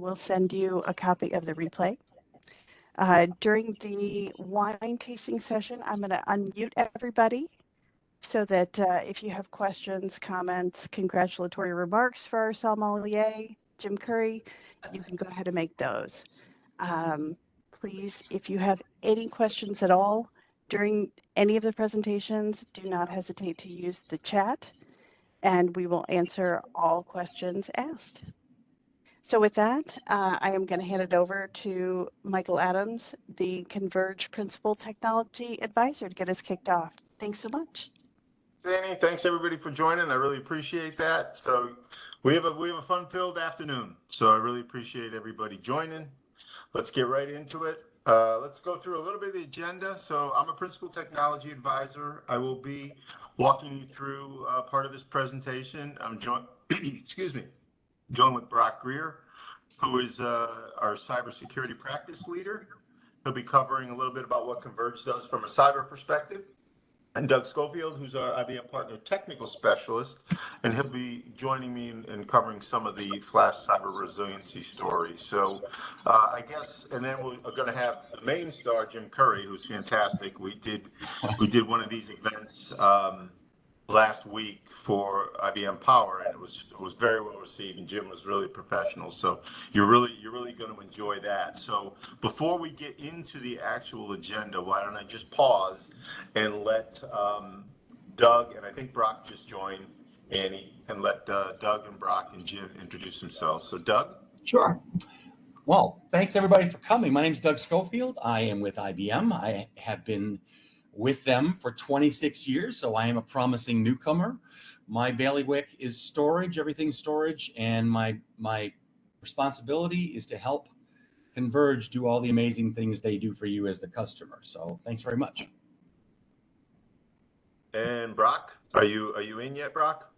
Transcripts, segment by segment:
we'll send you a copy of the replay. During the wine tasting session, I'm going to unmute everybody so that if you have questions, comments, congratulatory remarks for our sommelier, Jim Curry, you can go ahead and make those. Please, if you have any questions at all during any of the presentations, do not hesitate to use the chat, and we will answer all questions asked. So with that, I am going to hand it over to Michael Adams, the Converge Principal Technology Advisor, to get us kicked off. Thanks so much. Danny, thanks everybody for joining. I really appreciate that. So we have a fun-filled afternoon. So I really appreciate everybody joining. Let's get right into it. Let's go through a little bit of the agenda. So I'm a Principal Technology Advisor. I will be walking you through part of this presentation. I'm joined, joined with Brock Greer, who is our cybersecurity practice leader. He'll be covering a little bit about what Converge does from a cyber perspective. And Doug Schofield, who's our IBM Partner Technical Specialist, and he'll be joining me in covering some of the Flash cyber resiliency stories. So I guess, and then we're going to have the main star, Jim Curry, who's fantastic. We did one of these events last week for IBM Power, and it was very well received, and Jim was really professional. So you're really going to enjoy that. So before we get into the actual agenda, why don't I just pause and let Doug, and I think Brock just joined, Annie, and let Doug and Brock and Jim introduce themselves. So Doug? Sure. Well, thanks everybody for coming. My name is Doug Schofield. I am with IBM. I have been with them for 26 years, so I am a promising newcomer. My bailiwick is storage, everything storage, and my responsibility is to help Converge do all the amazing things they do for you as the customer. So thanks very much. And Brock, are you in yet, Brock?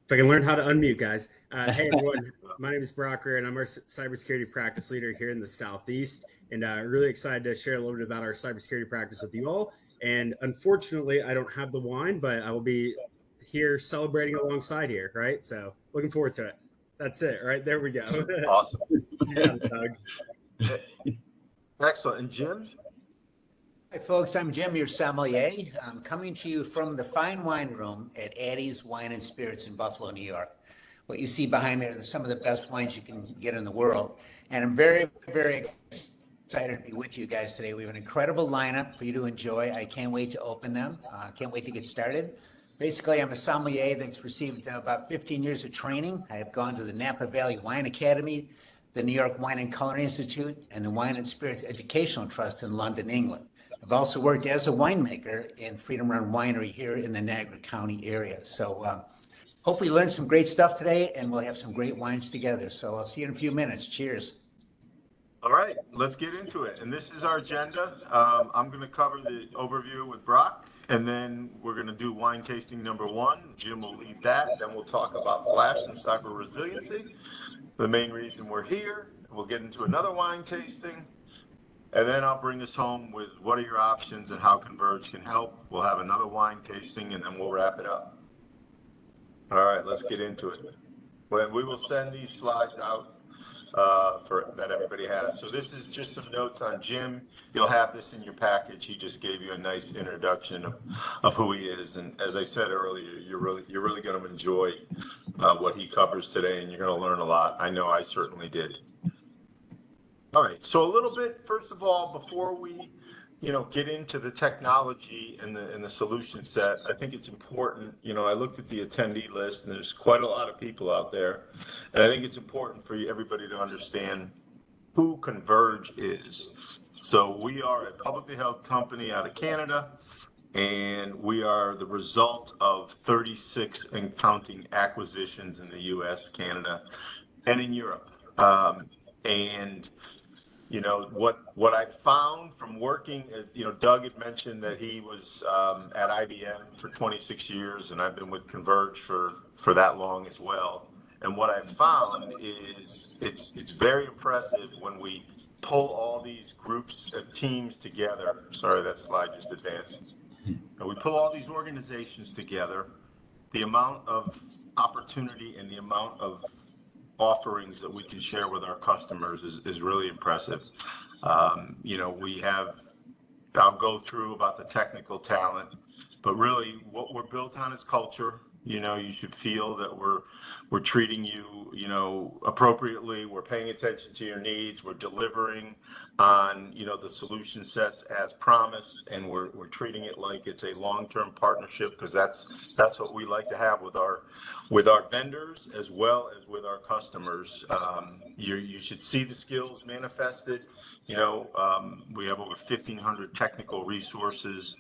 If I can learn how to unmute, guys. Hey everyone, my name is Brock Greer, and I'm our cybersecurity practice leader here in the Southeast. And really excited to share a little bit about our cybersecurity practice with you all. And unfortunately, I don't have the wine, but I will be here celebrating alongside here, right? So looking forward to it. That's it, right? There we go. Awesome. Yeah, Doug. Excellent. And Jim? Hi, folks. I'm Jim, your sommelier. I'm coming to you from the fine wine room at Addie's Wine and Spirits in Buffalo, New York. What you see behind me are some of the best wines you can get in the world. And I'm very, very excited to be with you guys today. We have an incredible lineup for you to enjoy. I can't wait to open them. Can't wait to get started. Basically, I'm a sommelier that's received about 15 years of training. I have gone to the Napa Valley Wine Academy, the New York Wine and Culinary Institute, and the Wine and Spirits Educational Trust in London, England. I've also worked as a winemaker in Freedom Run Winery here in the Niagara County area. So hopefully learn some great stuff today, and we'll have some great wines together. So I'll see you in a few minutes. Cheers. All right, let's get into it. And this is our agenda. I'm going to cover the overview with Brock, and then we're going to do wine tasting number 1. Jim will lead that. Then we'll talk about Flash and cyber resiliency, the main reason we're here. We'll get into another wine tasting, and then I'll bring us home with what are your options and how Converge can help. We'll have another wine tasting, and then we'll wrap it up. All right, let's get into it. Well, we will send these slides out for that everybody has. So this is just some notes on Jim. You'll have this in your package. He just gave you a nice introduction of who he is. And as I said earlier, you're really going to enjoy what he covers today, and you're going to learn a lot. I know I certainly did. All right. So a little bit, first of all, before we get into the technology and the solution set, I think it's important. I looked at the attendee list, and there's quite a lot of people out there, and I think it's important for everybody to understand who Converge is. So we are a publicly held company out of Canada, and we are the result of 36 and counting acquisitions in the U.S., Canada, and in Europe. What I found from working, Doug had mentioned that he was at IBM for 26 years, and I've been with Converge for that long as well. And what I've found is it's very impressive when we pull all these groups of teams together. Sorry, that slide just advanced. And we pull all these organizations together, the amount of opportunity and the amount of offerings that we can share with our customers is really impressive. We have, I'll go through about the technical talent, but really what we're built on is culture. You should feel that we're treating you, appropriately. We're paying attention to your needs. We're delivering on, the solution sets as promised, and we're treating it like it's a long-term partnership, because that's what we like to have with our vendors as well as with our customers. You should see the skills manifested. We have over 1,500 technical resources,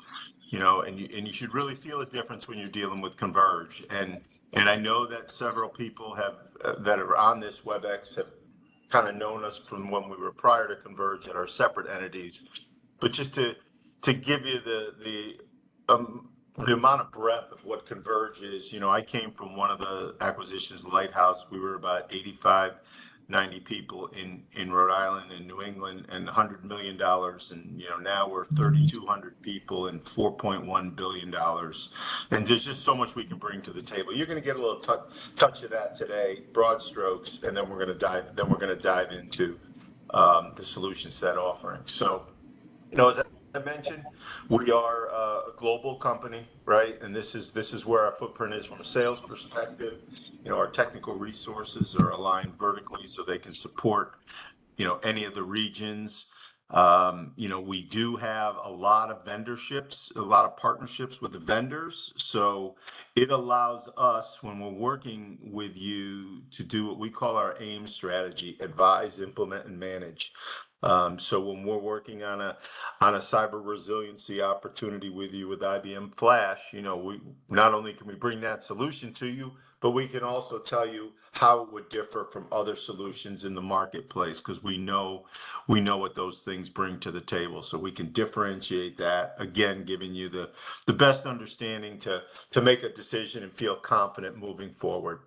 and you should really feel a difference when you're dealing with Converge. And I know that several people that are on this WebEx have kind of known us from when we were prior to Converge at our separate entities. But just to give you the amount of breadth of what Converge is, I came from one of the acquisitions, Lighthouse. We were about 85, 90 people in Rhode Island and New England, and $100 million. And, now we're 3,200 people and $4.1 billion. And there's just so much we can bring to the table. You're going to get a little touch of that today, broad strokes, and then we're going to dive into the solution set offering. So, as I mentioned, we are a global company, right? And this is where our footprint is from a sales perspective. Our technical resources are aligned vertically so they can support, any of the regions. We do have a lot of vendorships, a lot of partnerships with the vendors. So it allows us, when we're working with you, to do what we call our AIM strategy: advise, implement, and manage. So when we're working on a cyber resiliency opportunity with you with IBM Flash, we not only can we bring that solution to you, but we can also tell you how it would differ from other solutions in the marketplace, because we know what those things bring to the table. So we can differentiate that, again, giving you the best understanding to make a decision and feel confident moving forward.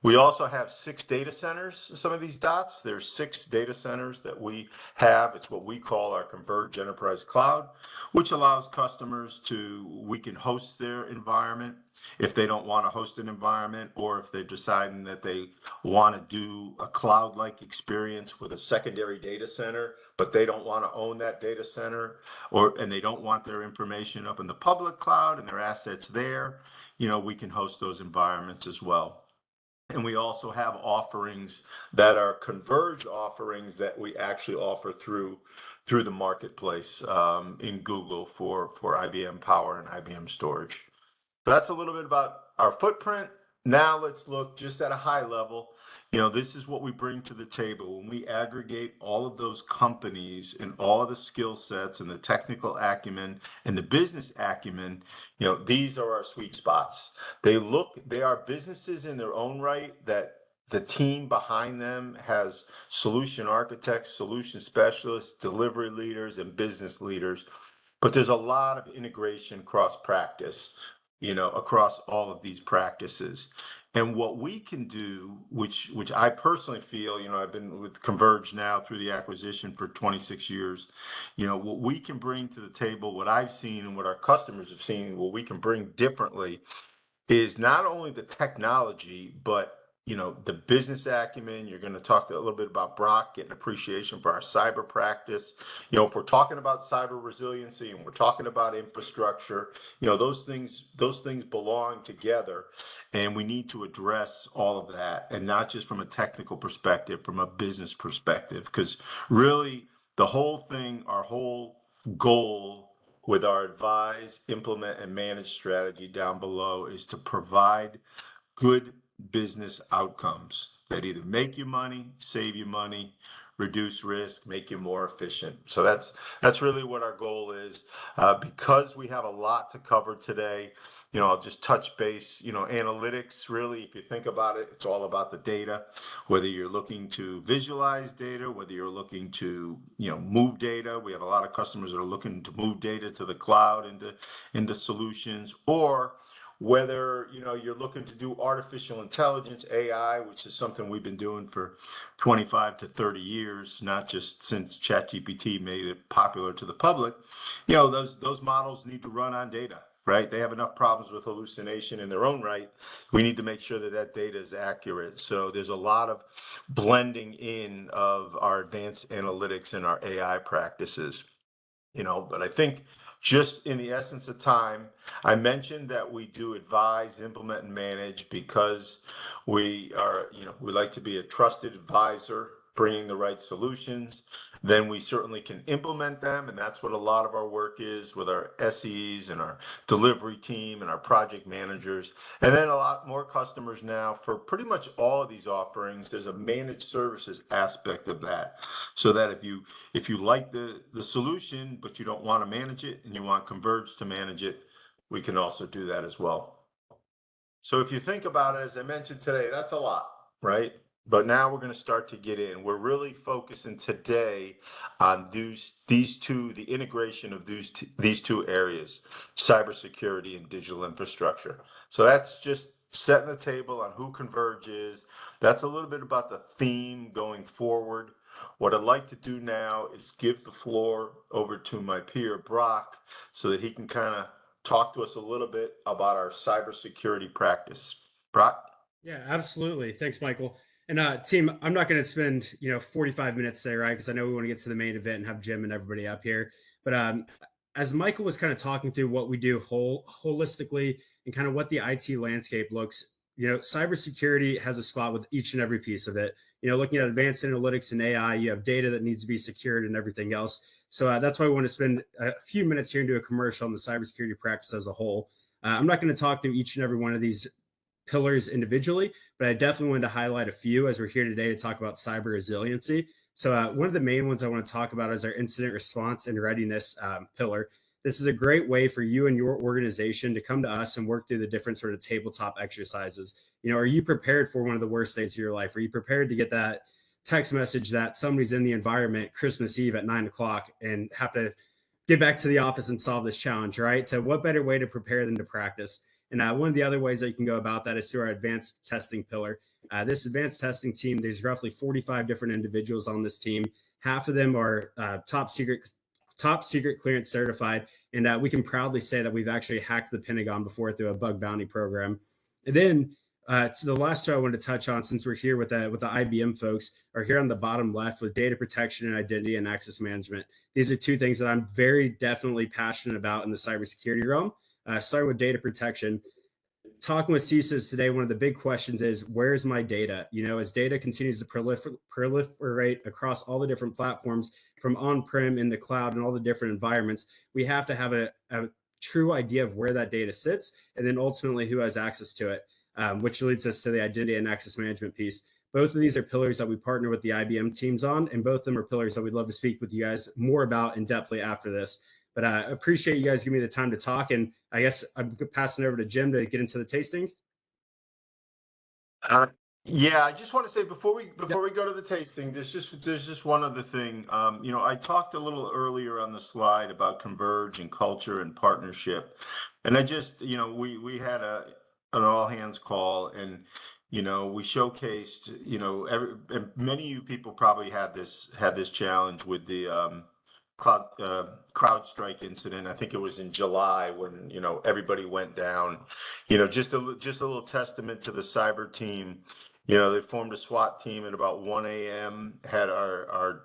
We also have 6 data centers. Some of these dots, there's 6 data centers that we have. It's what we call our Converge Enterprise Cloud, which allows customers we can host their environment if they don't want to host an environment, or if they're deciding that they want to do a cloud-like experience with a secondary data center, but they don't want to own that data center, and they don't want their information up in the public cloud and their assets there. We can host those environments as well. And we also have offerings that are Converge offerings that we actually offer through the marketplace in Google for IBM Power and IBM Storage. So that's a little bit about our footprint. Now let's look just at a high level. This is what we bring to the table. When we aggregate all of those companies and all of the skill sets and the technical acumen and the business acumen, these are our sweet spots. They are businesses in their own right that the team behind them has solution architects, solution specialists, delivery leaders, and business leaders. But there's a lot of integration cross practice, across all of these practices. And what we can do, which I personally feel, I've been with Converge now through the acquisition for 26 years, what we can bring to the table, what I've seen and what our customers have seen, what we can bring differently is not only the technology, but the business acumen. You're going to talk a little bit about Brock getting appreciation for our cyber practice. If we're talking about cyber resiliency and we're talking about infrastructure, those things belong together, and we need to address all of that, and not just from a technical perspective, from a business perspective, because really the whole thing, our whole goal with our advise, implement, and manage strategy down below is to provide good business outcomes that either make you money, save you money, reduce risk, make you more efficient. So that's really what our goal is. Because we have a lot to cover today, I'll just touch base. Analytics, really, if you think about it, it's all about the data. Whether you're looking to visualize data, whether you're looking to move data. We have a lot of customers that are looking to move data to the cloud into solutions, or whether you're looking to do artificial intelligence, AI, which is something we've been doing for 25 to 30 years, not just since ChatGPT made it popular to the public. Those models need to run on data, right? They have enough problems with hallucination in their own right. We need to make sure that that data is accurate. So there's a lot of blending in of our advanced analytics and our AI practices, but I think just in the essence of time, I mentioned that we do advise, implement, and manage because we are, we like to be a trusted advisor, bringing the right solutions. Then we certainly can implement them, and that's what a lot of our work is with our SEs and our delivery team and our project managers. And then a lot more customers now for pretty much all of these offerings. There's a managed services aspect of that, so that if you like the solution, but you don't want to manage it and you want Converge to manage it, we can also do that as well. So if you think about it, as I mentioned today, that's a lot, right? But now we're going to start to get in. We're really focusing today on these two, the integration of these two areas, cybersecurity and digital infrastructure. So that's just setting the table on who Converge is. That's a little bit about the theme going forward. What I'd like to do now is give the floor over to my peer, Brock, so that he can kind of talk to us a little bit about our cybersecurity practice. Brock? Yeah, absolutely. Thanks, Michael. And team, I'm not going to spend 45 minutes today, right? Because I know we want to get to the main event and have Jim and everybody up here. But as Michael was kind of talking through what we do holistically and kind of what the IT landscape looks, cybersecurity has a spot with each and every piece of it. Looking at advanced analytics and AI, you have data that needs to be secured and everything else. So that's why we want to spend a few minutes here and do a commercial on the cybersecurity practice as a whole. I'm not going to talk through each and every one of these pillars individually, but I definitely wanted to highlight a few as we're here today to talk about cyber resiliency. So one of the main ones I want to talk about is our incident response and readiness pillar. This is a great way for you and your organization to come to us and work through the different sort of tabletop exercises. Are you prepared for one of the worst days of your life? Are you prepared to get that text message that somebody's in the environment Christmas Eve at 9 o'clock and have to get back to the office and solve this challenge, right? So what better way to prepare than to practice? And one of the other ways that you can go about that is through our advanced testing pillar. This advanced testing team, there's roughly 45 different individuals on this team. Half of them are top secret clearance certified. And we can proudly say that we've actually hacked the Pentagon before through a bug bounty program. And then to the last two I wanted to touch on, since we're here with the IBM folks, are here on the bottom left with data protection and identity and access management. These are two things that I'm very definitely passionate about in the cybersecurity realm. Starting with data protection, talking with CISOs today, one of the big questions is, where's my data? As data continues to proliferate across all the different platforms, from on-prem in the cloud and all the different environments, we have to have a true idea of where that data sits, and then ultimately who has access to it, which leads us to the identity and access management piece. Both of these are pillars that we partner with the IBM teams on, and both of them are pillars that we'd love to speak with you guys more about in depthly after this. But I appreciate you guys giving me the time to talk. And I guess I'm passing over to Jim to get into the tasting. Yeah, I just want to say before we go to the tasting, there's just one other thing. I talked a little earlier on the slide about Converge and culture and partnership, and I just we had an all hands call, and we showcased many of you people probably had this challenge with the CrowdStrike incident. I think it was in July when everybody went down. Just a little testament to the cyber team. They formed a SWAT team at about 1 a.m. Had our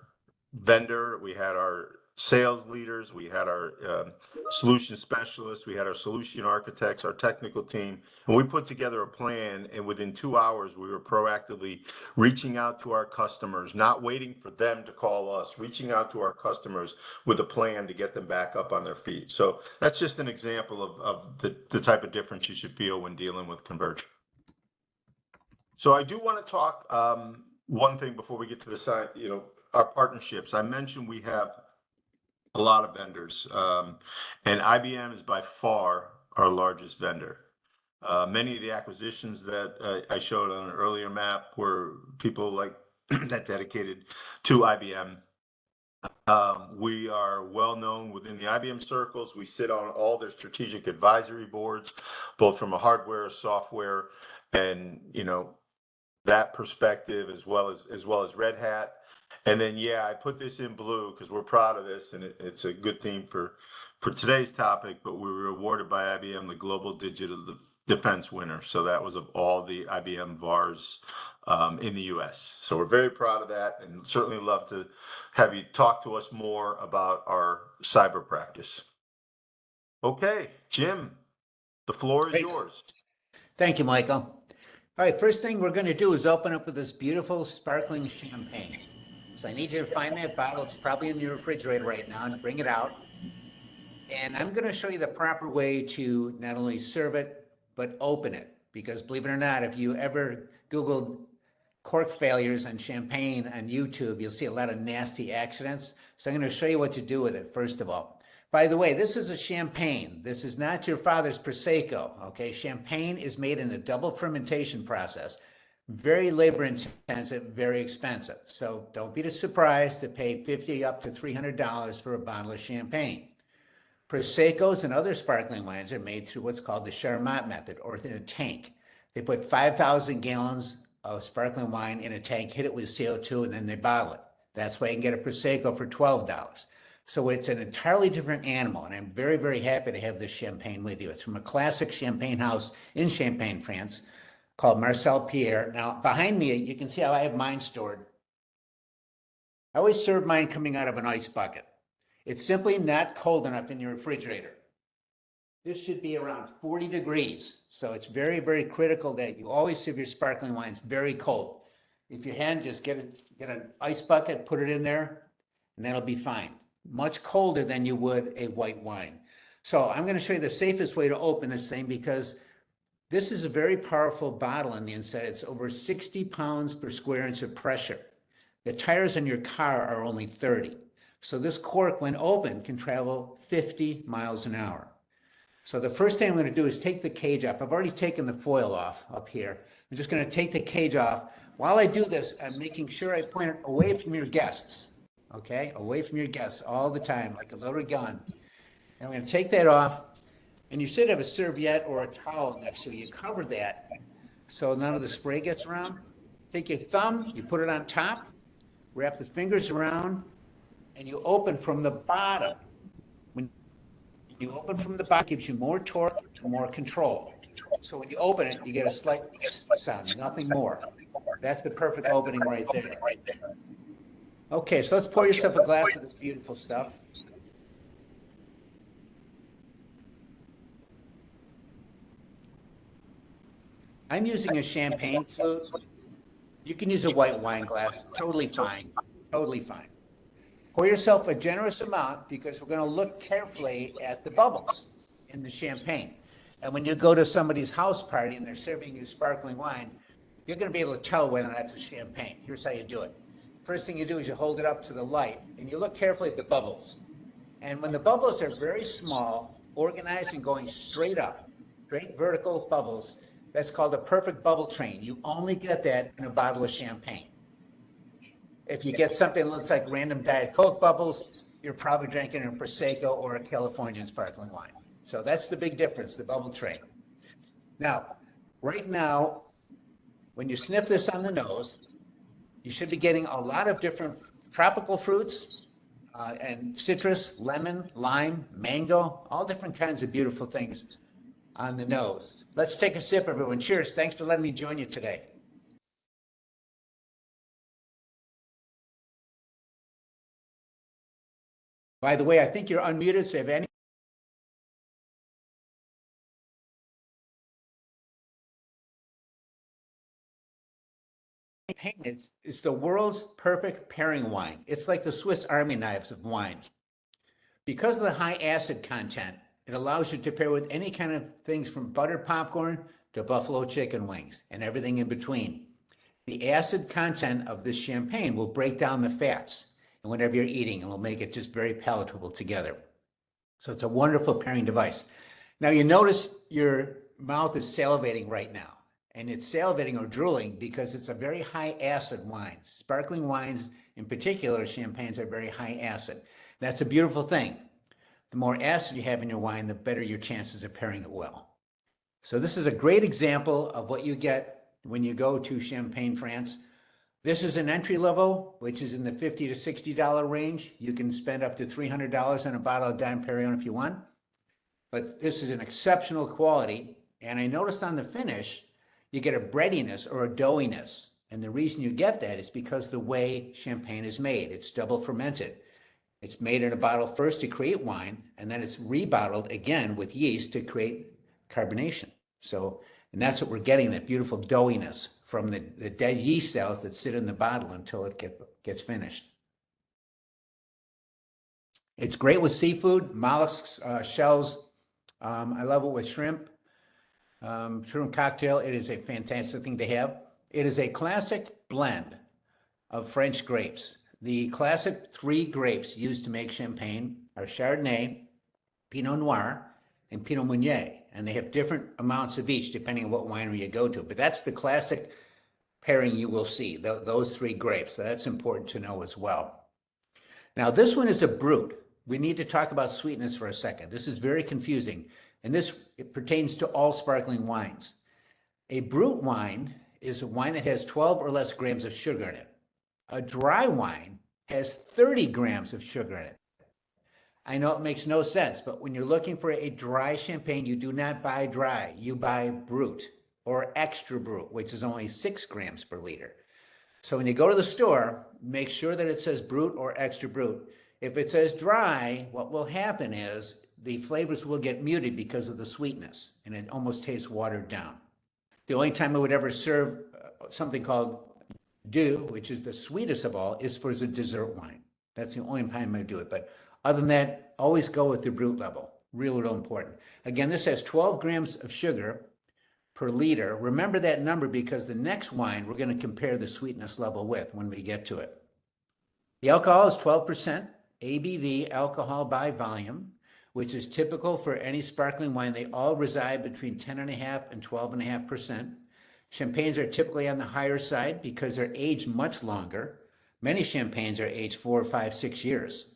vendor, we had our sales leaders, we had our solution specialists, we had our solution architects, our technical team, and we put together a plan. And within 2 hours, we were proactively reaching out to our customers, not waiting for them to call us, reaching out to our customers with a plan to get them back up on their feet. So that's just an example of the type of difference you should feel when dealing with Converge. So I do want to talk one thing before we get to the side, our partnerships. I mentioned we have a lot of vendors, and IBM is by far our largest vendor. Many of the acquisitions that I showed on an earlier map were people like that dedicated to IBM. We are well known within the IBM circles. We sit on all their strategic advisory boards, both from a hardware, software, and that perspective, as well as Red Hat. And then I put this in blue because we're proud of this, and it's a good theme for for today's topic, but we were awarded by IBM the Global Digital Defense winner. So that was of all the IBM VARs in the US. So we're very proud of that, and certainly love to have you talk to us more about our cyber practice. Okay, Jim, the floor is yours. Thank you, Michael. All right, first thing we're going to do is open up with this beautiful sparkling champagne. So I need you to find that bottle. It's probably in your refrigerator right now, and bring it out. And I'm going to show you the proper way to not only serve it, but open it. Because believe it or not, if you ever Googled cork failures on champagne on YouTube, you'll see a lot of nasty accidents. So I'm going to show you what to do with it, first of all. By the way, this is a champagne. This is not your father's Prosecco, okay? Champagne is made in a double fermentation process. Very labor intensive, very expensive. So don't be surprised to pay $50 up to $300 for a bottle of champagne. Proseccos and other sparkling wines are made through what's called the Charmat method, or in a tank. They put 5,000 gallons of sparkling wine in a tank, hit it with CO2, and then they bottle it. That's why you can get a Prosecco for $12. So it's an entirely different animal, and I'm very, very happy to have this champagne with you. It's from a classic champagne house in Champagne, France, called Marcel Pierre. Now, behind me, you can see how I have mine stored. I always serve mine coming out of an ice bucket. It's simply not cold enough in your refrigerator. This should be around 40 degrees. So it's very, very critical that you always serve your sparkling wines very cold. If you can, just get an ice bucket, put it in there, and that'll be fine. Much colder than you would a white wine. So I'm going to show you the safest way to open this thing, because this is a very powerful bottle on the inside. It's over 60 pounds per square inch of pressure. The tires on your car are only 30. So this cork, when open, can travel 50 miles an hour. So the first thing I'm going to do is take the cage off. I've already taken the foil off up here. I'm just going to take the cage off. While I do this, I'm making sure I point it away from your guests. Okay, away from your guests all the time, like a loaded gun. And I'm going to take that off, and you should have a serviette or a towel next to you. You cover that so none of the spray gets around. Take your thumb, you put it on top, wrap the fingers around, and you open from the bottom. When you open from the bottom, it gives you more torque, more control. So when you open it, you get a slight sound, nothing more. That's the perfect opening right there. Okay, so let's pour yourself a glass of this beautiful stuff. I'm using a champagne flute. You can use a white wine glass, totally fine, totally fine. Pour yourself a generous amount, because we're going to look carefully at the bubbles in the champagne. And when you go to somebody's house party and they're serving you sparkling wine, you're going to be able to tell whether that's a champagne. Here's how you do it. First thing you do is you hold it up to the light and you look carefully at the bubbles. And when the bubbles are very small, organized and going straight up, straight vertical bubbles, that's called a perfect bubble train. You only get that in a bottle of champagne. If you get something that looks like random Diet Coke bubbles, you're probably drinking a Prosecco or a Californian sparkling wine. So that's the big difference, the bubble train. Now, right now, when you sniff this on the nose, you should be getting a lot of different tropical fruits and citrus, lemon, lime, mango, all different kinds of beautiful things on the nose. Let's take a sip, everyone. Cheers. Thanks for letting me join you today. By the way, I think you're unmuted, so if any it's the world's perfect pairing wine. It's like the Swiss Army knives of wine. Because of the high acid content, it allows you to pair with any kind of things from buttered popcorn to buffalo chicken wings and everything in between. The acid content of this champagne will break down the fats and whatever you're eating, and will make it just very palatable together. So it's a wonderful pairing device. Now you notice your mouth is salivating right now. And it's salivating or drooling because it's a very high acid wine. Sparkling wines, in particular, champagnes, are very high acid. That's a beautiful thing. The more acid you have in your wine, the better your chances of pairing it well. So this is a great example of what you get when you go to Champagne, France. This is an entry level, which is in the $50 to $60 range. You can spend up to $300 on a bottle of Dom Perignon if you want. But this is an exceptional quality. And I noticed on the finish, you get a breadiness or a doughiness. And the reason you get that is because the way champagne is made. It's double fermented. It's made in a bottle first to create wine, and then it's rebottled again with yeast to create carbonation. So, and that's what we're getting, that beautiful doughiness from the dead yeast cells that sit in the bottle until it gets finished. It's great with seafood, mollusks, shells. I love it with shrimp. Shrimp cocktail, it is a fantastic thing to have. It is a classic blend of French grapes. The classic 3 grapes used to make champagne are Chardonnay, Pinot Noir, and Pinot Meunier. And they have different amounts of each depending on what winery you go to. But that's the classic pairing you will see, those 3 grapes. So that's important to know as well. Now, this one is a brut. We need to talk about sweetness for a second. This is very confusing. And it pertains to all sparkling wines. A brut wine is a wine that has 12 or less grams of sugar in it. A dry wine has 30 grams of sugar in it. I know it makes no sense, but when you're looking for a dry champagne, you do not buy dry. You buy brut or extra brut, which is only 6 grams per liter. So when you go to the store, make sure that it says brut or extra brut. If it says dry, what will happen is the flavors will get muted because of the sweetness, and it almost tastes watered down. The only time I would ever serve something called Doux, which is the sweetest of all, is for the dessert wine. That's the only time I do it. But other than that, always go with the brut level. Real important. Again, this has 12 grams of sugar per liter. Remember that number because the next wine we're going to compare the sweetness level with when we get to it. The alcohol is 12% ABV alcohol by volume, which is typical for any sparkling wine. They all reside between 10.5% and 12.5%. Champagnes are typically on the higher side because they're aged much longer. Many champagnes are aged 4, 5, 6 years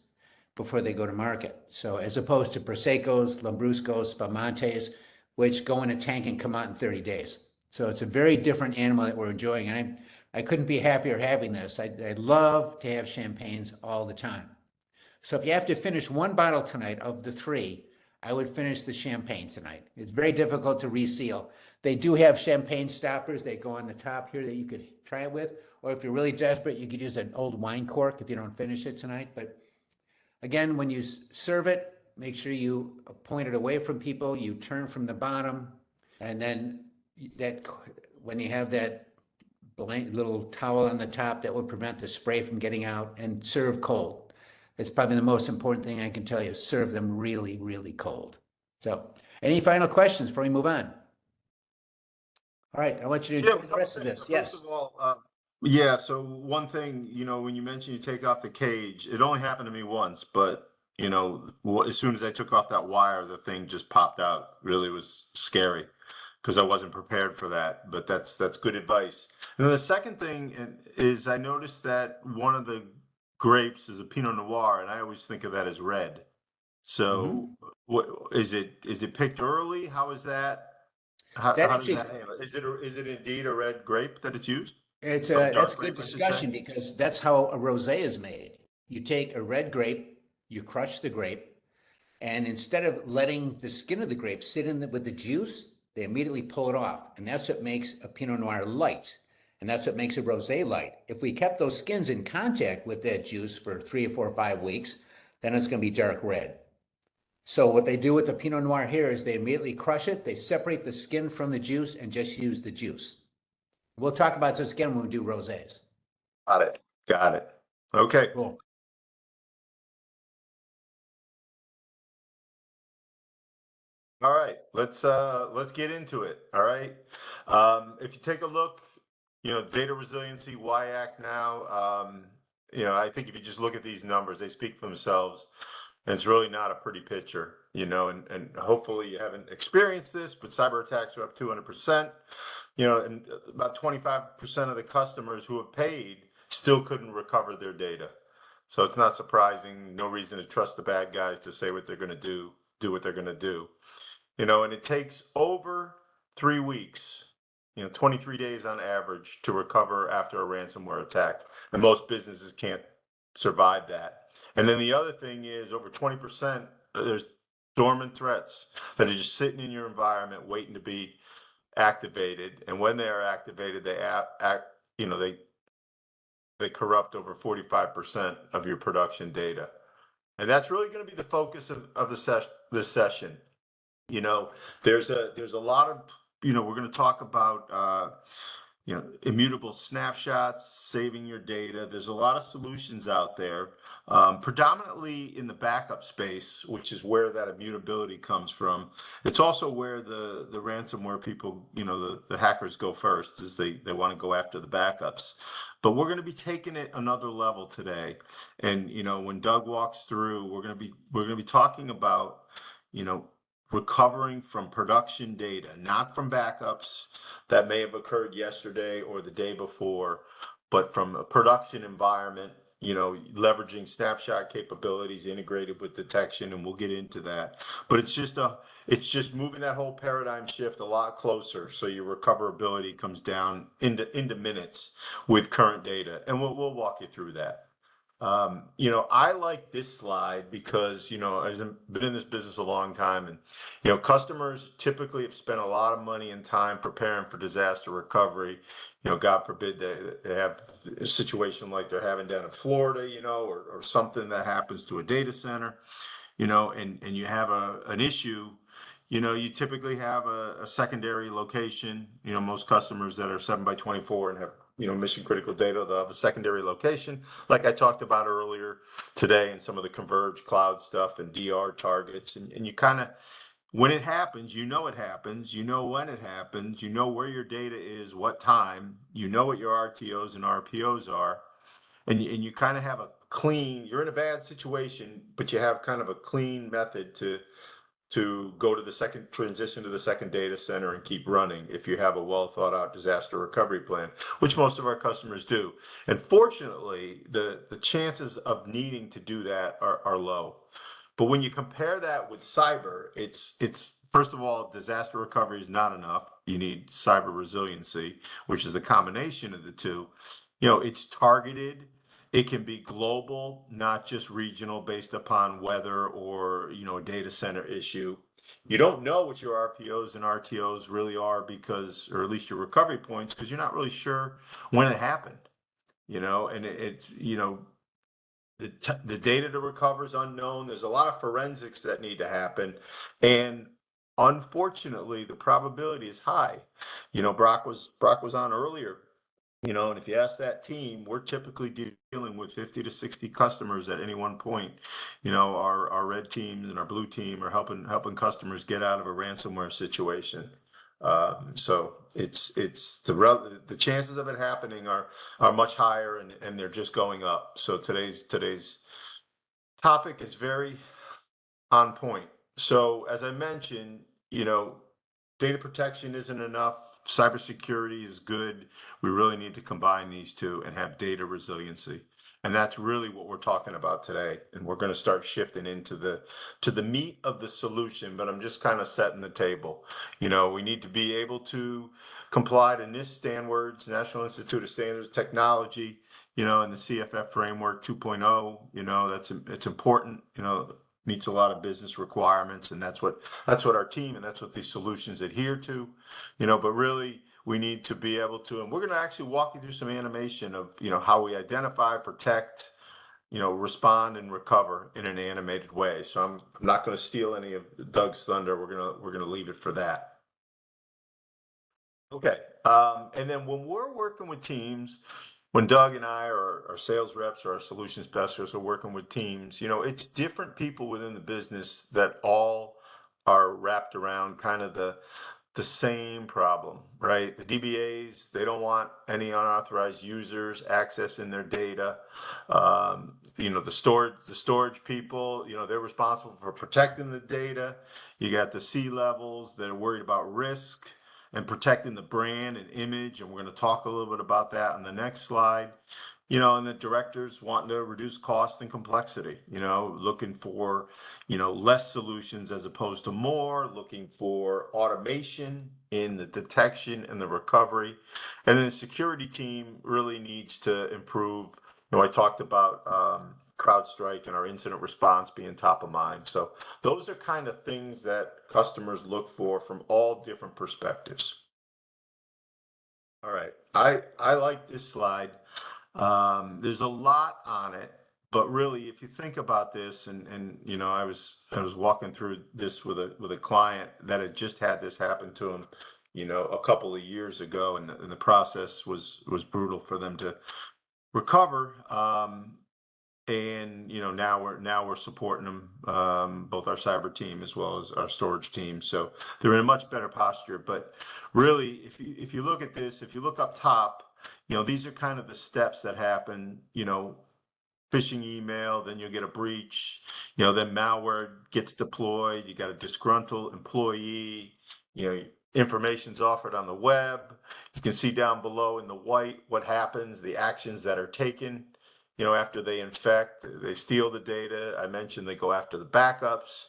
before they go to market. So as opposed to Proseccos, Lambruscos, Spamantes, which go in a tank and come out in 30 days. So it's a very different animal that we're enjoying. And I couldn't be happier having this. I love to have champagnes all the time. So if you have to finish one bottle tonight of the 3, I would finish the champagne tonight. It's very difficult to reseal. They do have champagne stoppers. They go on the top here that you could try it with. Or if you're really desperate, you could use an old wine cork if you don't finish it tonight. But again, when you serve it, make sure you point it away from people. You turn from the bottom. And then when you have that little towel on the top, that will prevent the spray from getting out, and serve cold. It's probably the most important thing I can tell you. Serve them really, really cold. So any final questions before we move on? All right, I want you to enjoy the rest of this. Yes. First of all, yeah, so one thing, when you mentioned you take off the cage, it only happened to me once, but, as soon as I took off that wire, the thing just popped out. Really was scary because I wasn't prepared for that, but that's good advice. And then the second thing is I noticed that one of the grapes is a Pinot Noir, and I always think of that as red. So, what is it picked early? How is that? How does that handle? Is it indeed a red grape that it's used? That's a good discussion because that's how a rosé is made. You take a red grape, you crush the grape, and instead of letting the skin of the grape sit with the juice, they immediately pull it off, and that's what makes a Pinot Noir light. And that's what makes a rosé light. If we kept those skins in contact with that juice for 3 or 4 or 5 weeks, then it's going to be dark red. So what they do with the Pinot Noir here is they immediately crush it. They separate the skin from the juice and just use the juice. We'll talk about this again when we do rosés. Got it. Okay. Cool. All right, let's get into it. All right. If you take a look, data resiliency, WIAC now, I think if you just look at these numbers, they speak for themselves. And it's really not a pretty picture, and hopefully you haven't experienced this, but cyber attacks are up 200%, and about 25% of the customers who have paid still couldn't recover their data. So it's not surprising, no reason to trust the bad guys to say what they're going to do what they're going to do. And it takes over 3 weeks 23 days on average to recover after a ransomware attack. And most businesses can't survive that. And then the other thing is over 20%, there's dormant threats that are just sitting in your environment waiting to be activated. And when they are activated, they corrupt over 45% of your production data. And that's really going to be the focus of this session. There's a lot of, we're going to talk about, immutable snapshots, saving your data. There's a lot of solutions out there, predominantly in the backup space, which is where that immutability comes from. It's also where the ransomware people, the hackers go first, is they want to go after the backups. But we're going to be taking it another level today. And, when Doug walks through, we're going to be talking about, recovering from production data, not from backups that may have occurred yesterday or the day before, but from a production environment, leveraging snapshot capabilities integrated with detection, and we'll get into that. But it's just moving that whole paradigm shift a lot closer, so your recoverability comes down into minutes with current data, and we'll walk you through that. I like this slide because, I've been in this business a long time, and, customers typically have spent a lot of money and time preparing for disaster recovery. God forbid they have a situation like they're having down in Florida, or something that happens to a data center, and you have an issue. You typically have a secondary location. Most customers that are 7x24 and have, mission critical data, they'll have a secondary location, like I talked about earlier today, and some of the Converge cloud stuff and DR targets. And you kind of, when it happens, it happens, when it happens, where your data is, what time, what your RTOs and RPOs are. And you kind of have you're in a bad situation, but you have kind of a clean method to go to transition to the second data center and keep running if you have a well thought out disaster recovery plan, which most of our customers do. And fortunately, the chances of needing to do that are low. But when you compare that with cyber, it's first of all, disaster recovery is not enough. You need cyber resiliency, which is the combination of the two. It's targeted. It can be global, not just regional, based upon weather or, a data center issue. You don't know what your RPOs and RTOs really are or at least your recovery points, because you're not really sure when it happened, and the data to recover is unknown. There's a lot of forensics that need to happen. And unfortunately, the probability is high. Brock was on earlier. And if you ask that team, we're typically dealing with 50 to 60 customers at any one point. Our red team and our blue team are helping customers get out of a ransomware situation. So it's the chances of it happening are much higher, and they're just going up. So today's topic is very on point. So as I mentioned, data protection isn't enough. Cybersecurity is good. We really need to combine these two and have data resiliency. And that's really what we're talking about today. And we're going to start shifting into the meat of the solution, but I'm just kind of setting the table. We need to be able to comply to NIST standards, National Institute of Standards Technology, and the CFF framework 2.0, it's important, meets a lot of business requirements, and that's what our team and that's what these solutions adhere to, but really we need to be able to, and we're going to actually walk you through some animation of, how we identify, protect, respond and recover in an animated way. So I'm not going to steal any of Doug's thunder. We're going to leave it for that. Okay. And then when we're working with teams, when Doug and I or our sales reps or our solution specialists are working with teams, it's different people within the business that all are wrapped around kind of the same problem, right? The DBAs, they don't want any unauthorized users accessing their data. The storage people, they're responsible for protecting the data. You got the C-levels that are worried about risk and protecting the brand and image, and we're going to talk a little bit about that on the next slide. and the directors wanting to reduce cost and complexity, looking for, less solutions as opposed to more, looking for automation in the detection and the recovery. And then the security team really needs to improve. I talked about CrowdStrike and our incident response being top of mind. So those are kind of things that customers look for from all different perspectives. All right, I like this slide. There's a lot on it, but really, if you think about this, and I was walking through this with a client that had just had this happen to him, a couple of years ago, and the process was brutal for them to recover. And now we're supporting them, both our cyber team as well as our storage team. So they're in a much better posture. But really, if you look at this, if you look up top, these are kind of the steps that happen. Phishing email, then you'll get a breach. Then malware gets deployed. You got a disgruntled employee. Information's offered on the web. You can see down below in the white what happens, the actions that are taken. After they infect, they steal the data. I mentioned they go after the backups,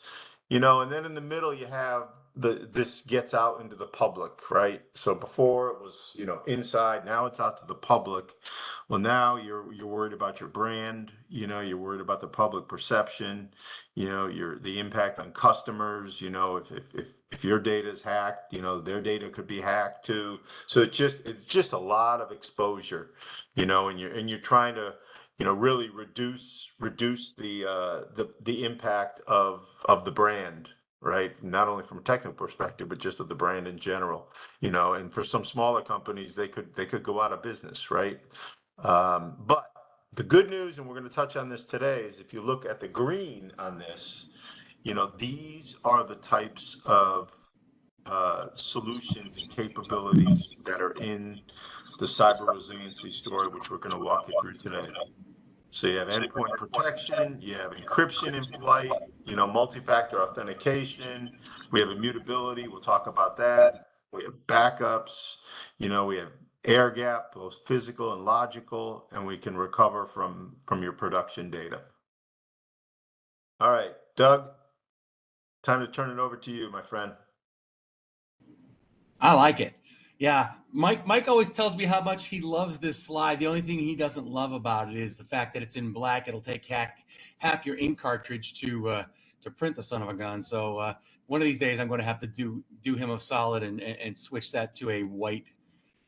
and then in the middle you have this gets out into the public, right? So before it was, inside, now it's out to the public. Well, now you're worried about your brand, you're worried about the public perception, the impact on customers, if your data is hacked, their data could be hacked too. So it's just a lot of exposure, and you're trying to really reduce the impact of the brand, right? Not only from a technical perspective, but just of the brand in general. And for some smaller companies, they could go out of business, right? But the good news, and we're going to touch on this today, is if you look at the green on this, these are the types of solutions and capabilities that are in the cyber resiliency story, which we're going to walk you through today. So you have endpoint protection, you have encryption in flight, multi-factor authentication, we have immutability, we'll talk about that. We have backups, we have air gap, both physical and logical, and we can recover from your production data. All right, Doug, time to turn it over to you, my friend. I like it. Yeah, Mike always tells me how much he loves this slide. The only thing he doesn't love about it is the fact that it's in black. It'll take half your ink cartridge to print the son of a gun. So one of these days I'm going to have to do him a solid and switch that to a white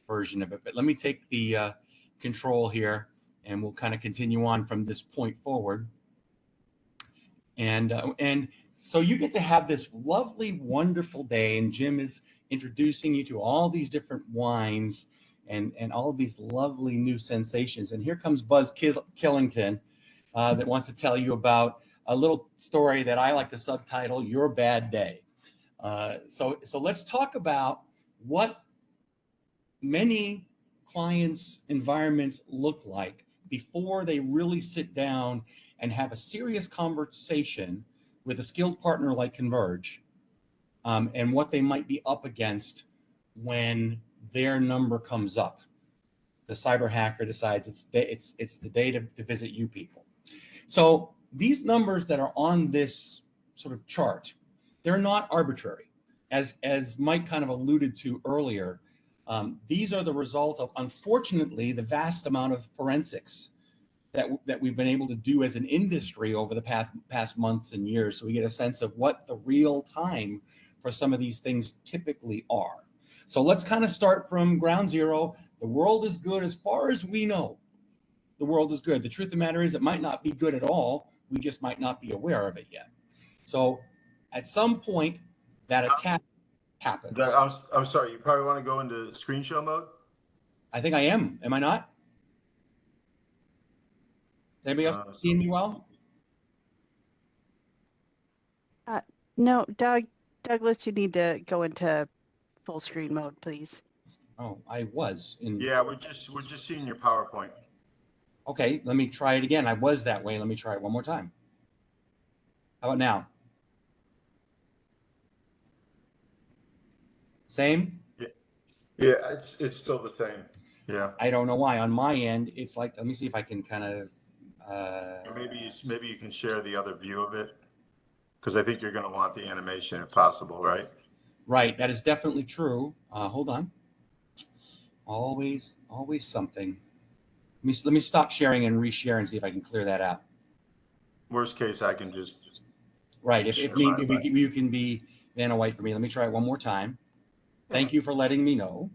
version of it. But let me take the control here, and we'll kind of continue on from this point forward. And so you get to have this lovely, wonderful day, and Jim is introducing you to all these different wines and all of these lovely new sensations. And here comes Buzz Killington that wants to tell you about a little story that I like to subtitle Your Bad Day. So let's talk about what many clients' environments look like before they really sit down and have a serious conversation with a skilled partner like Converge, and what they might be up against when their number comes up. The cyber hacker decides it's the day to visit you people. So these numbers that are on this sort of chart, they're not arbitrary. As Mike kind of alluded to earlier, these are the result of, unfortunately, the vast amount of forensics that we've been able to do as an industry over the past months and years. So we get a sense of what the real time for some of these things typically are. So let's kind of start from ground zero. The world is good as far as we know. The world is good. The truth of the matter is it might not be good at all. We just might not be aware of it yet. So at some point, that attack happens. I'm sorry, you probably want to go into screen show mode? I think I am. Am I not? Is anybody else seeing me well? No, Douglas, you need to go into full screen mode, please. Oh, I was in. Yeah, we're just seeing your PowerPoint. Okay, let me try it again. I was that way. Let me try it one more time. How about now? Same? Yeah, it's still the same. Yeah. I don't know why. On my end, it's like, let me see if I can kind of. Maybe you can share the other view of it, because I think you're going to want the animation if possible, right? Right. That is definitely true. Hold on. Always something. Let me stop sharing and reshare and see if I can clear that out. Worst case, I can just Right. If share need my be, you can be Vanna White for me. Let me try it one more time. Thank you for letting me know.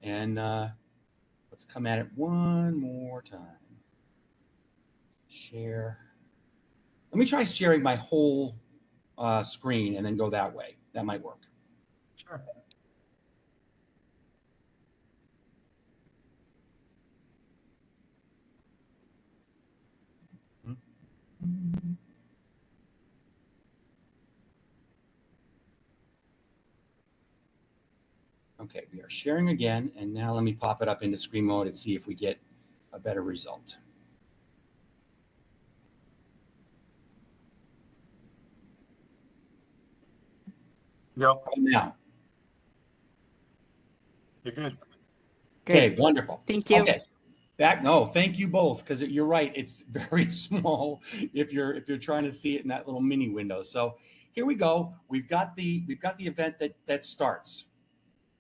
And let's come at it one more time. Share. Let me try sharing my whole screen and then go that way. That might work. Sure. Okay, we are sharing again, and now let me pop it up into screen mode and see if we get a better result. Yep. Now. You're good. Okay, wonderful. Thank you. Okay. Thank you both, because you're right. It's very small if you're trying to see it in that little mini window. So here we go. We've got the event that starts,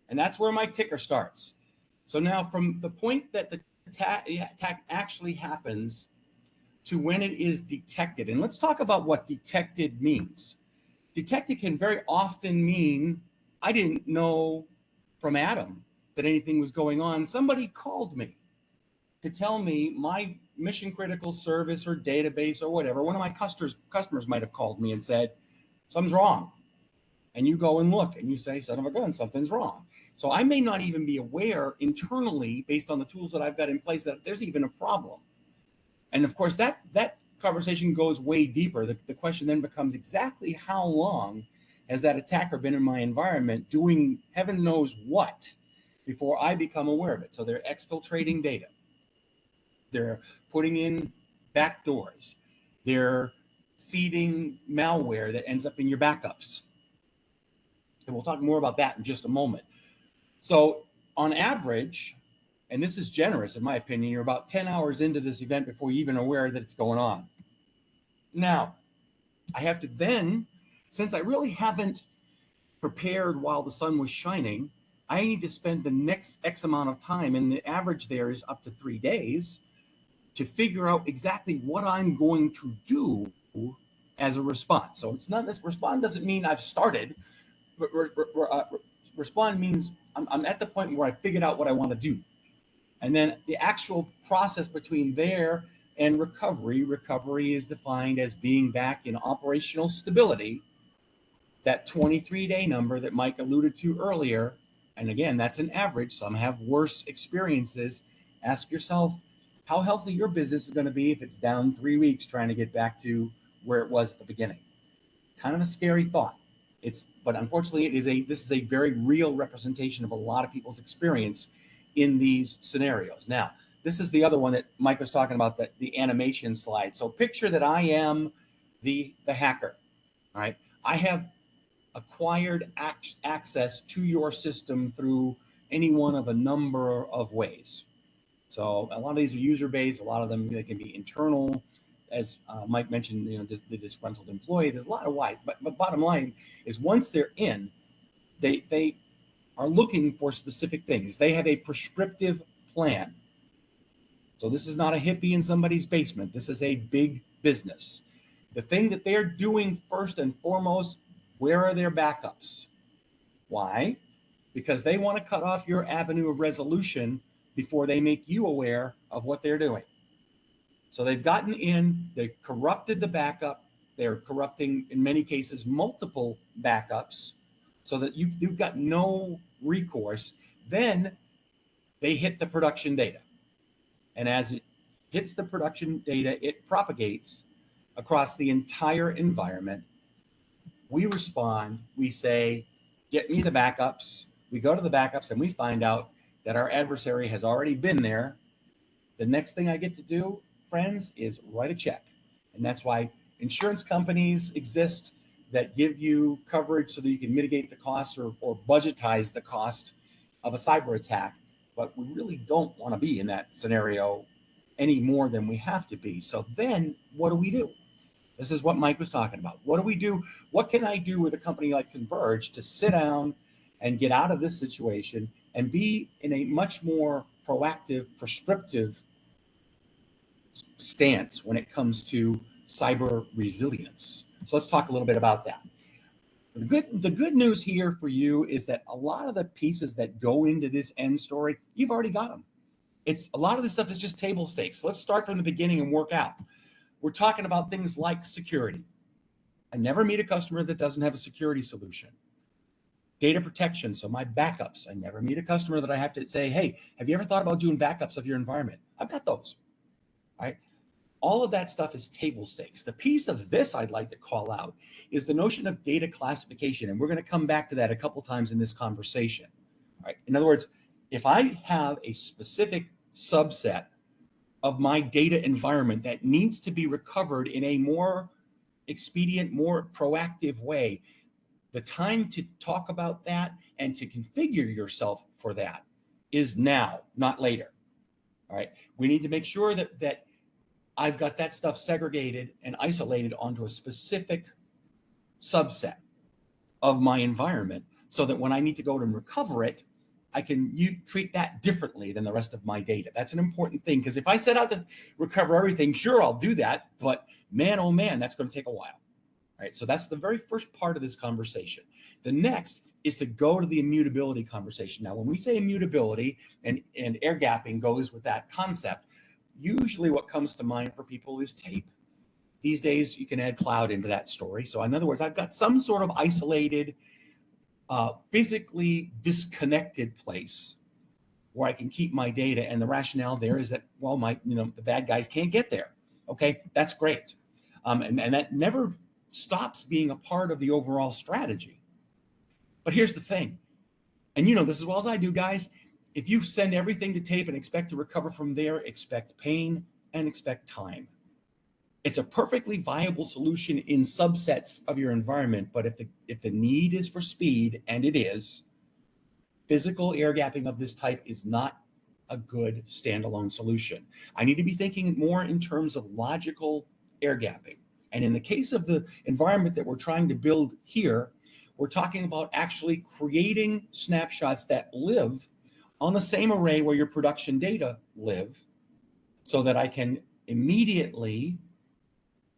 and that's where my ticker starts. So now from the point that the attack actually happens to when it is detected, and let's talk about what detected means. Detected can very often mean I didn't know from Adam that anything was going on. Somebody called me to tell me my mission critical service or database or whatever. One of my customers might have called me and said, something's wrong. And you go and look and you say, son of a gun, something's wrong. So I may not even be aware internally, based on the tools that I've got in place, that there's even a problem. And of course, that conversation goes way deeper. The question then becomes, exactly how long has that attacker been in my environment doing heaven knows what before I become aware of it? So they're exfiltrating data. They're putting in backdoors. They're seeding malware that ends up in your backups. And we'll talk more about that in just a moment. So on average, and this is generous in my opinion, you're about 10 hours into this event before you're even aware that it's going on. Now, I have to then, since I really haven't prepared while the sun was shining, I need to spend the next X amount of time, and the average there is up to 3 days, to figure out exactly what I'm going to do as a response. So it's not this respond doesn't mean I've started. Respond means I'm at the point where I figured out what I want to do. And then the actual process between there and recovery is defined as being back in operational stability, that 23-day number that Mike alluded to earlier. And again, that's an average. Some have worse experiences. Ask yourself how healthy your business is going to be if it's down 3 weeks trying to get back to where it was at the beginning. Kind of a scary thought. But unfortunately, this is a very real representation of a lot of people's experience in these scenarios. Now, this is the other one that Mike was talking about, the animation slide. So picture that I am the hacker. All right. I have acquired access to your system through any one of a number of ways. So a lot of these are user-based. A lot of them, they can be internal, as Mike mentioned, the disgruntled employee. There's a lot of whys, but bottom line is, once they're in, they are looking for specific things. They have a prescriptive plan. So this is not a hippie in somebody's basement. This is a big business. The thing that they're doing first and foremost, where are their backups? Why? Because they want to cut off your avenue of resolution before they make you aware of what they're doing. So they've gotten in, they've corrupted the backup. They're corrupting, in many cases, multiple backups, so that you've got no recourse. Then they hit the production data. And as it hits the production data, it propagates across the entire environment. We respond, we say, get me the backups. We go to the backups and we find out that our adversary has already been there. The next thing I get to do, friends, is write a check. And that's why insurance companies exist that give you coverage so that you can mitigate the cost or budgetize the cost of a cyber attack. but we really don't want to be in that scenario any more than we have to be. So then what do? This is what Mike was talking about. What do we do? What can I do with a company like Converge to sit down and get out of this situation and be in a much more proactive, prescriptive stance when it comes to cyber resilience? So let's talk a little bit about that. The good news here for you is that a lot of the pieces that go into this end story, you've already got them. It's a lot of this stuff is just table stakes. So let's start from the beginning and work out. We're talking about things like security. I never meet a customer that doesn't have a security solution. Data protection, so my backups. I never meet a customer that I have to say, hey, have you ever thought about doing backups of your environment? I've got those. All right. All of that stuff is table stakes. The piece of this I'd like to call out is the notion of data classification. And we're going to come back to that a couple times in this conversation. All right. In other words, if I have a specific subset of my data environment that needs to be recovered in a more expedient, more proactive way, the time to talk about that and to configure yourself for that is now, not later. All right. We need to make sure that I've got that stuff segregated and isolated onto a specific subset of my environment so that when I need to go and recover it, I can treat that differently than the rest of my data. That's an important thing, because if I set out to recover everything, sure, I'll do that. But man, oh man, that's going to take a while. All right. So that's the very first part of this conversation. The next is to go to the immutability conversation. Now, when we say immutability and air gapping goes with that concept, usually what comes to mind for people is tape. These days, you can add cloud into that story. So in other words, I've got some sort of isolated, physically disconnected place where I can keep my data. And the rationale there is that, well, the bad guys can't get there. Okay, that's great. And that never stops being a part of the overall strategy. But here's the thing, and you know this as well as I do, guys. If you send everything to tape and expect to recover from there, expect pain and expect time. It's a perfectly viable solution in subsets of your environment, but if the need is for speed, and it is, physical air gapping of this type is not a good standalone solution. I need to be thinking more in terms of logical air gapping. And in the case of the environment that we're trying to build here, we're talking about actually creating snapshots that live on the same array where your production data live, so that I can immediately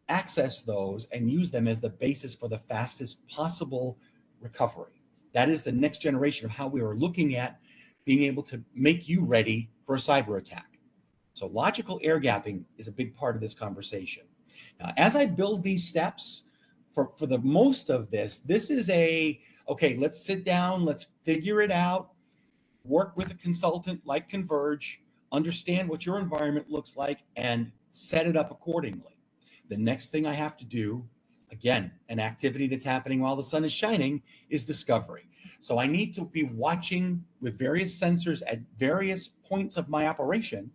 access those and use them as the basis for the fastest possible recovery. That is the next generation of how we are looking at being able to make you ready for a cyber attack. So logical air gapping is a big part of this conversation. Now, as I build these steps, for the most of this is okay, let's sit down, let's figure it out, work with a consultant like Converge, understand what your environment looks like, and set it up accordingly. The next thing I have to do, again, an activity that's happening while the sun is shining, is discovery. So I need to be watching with various sensors at various points of my operation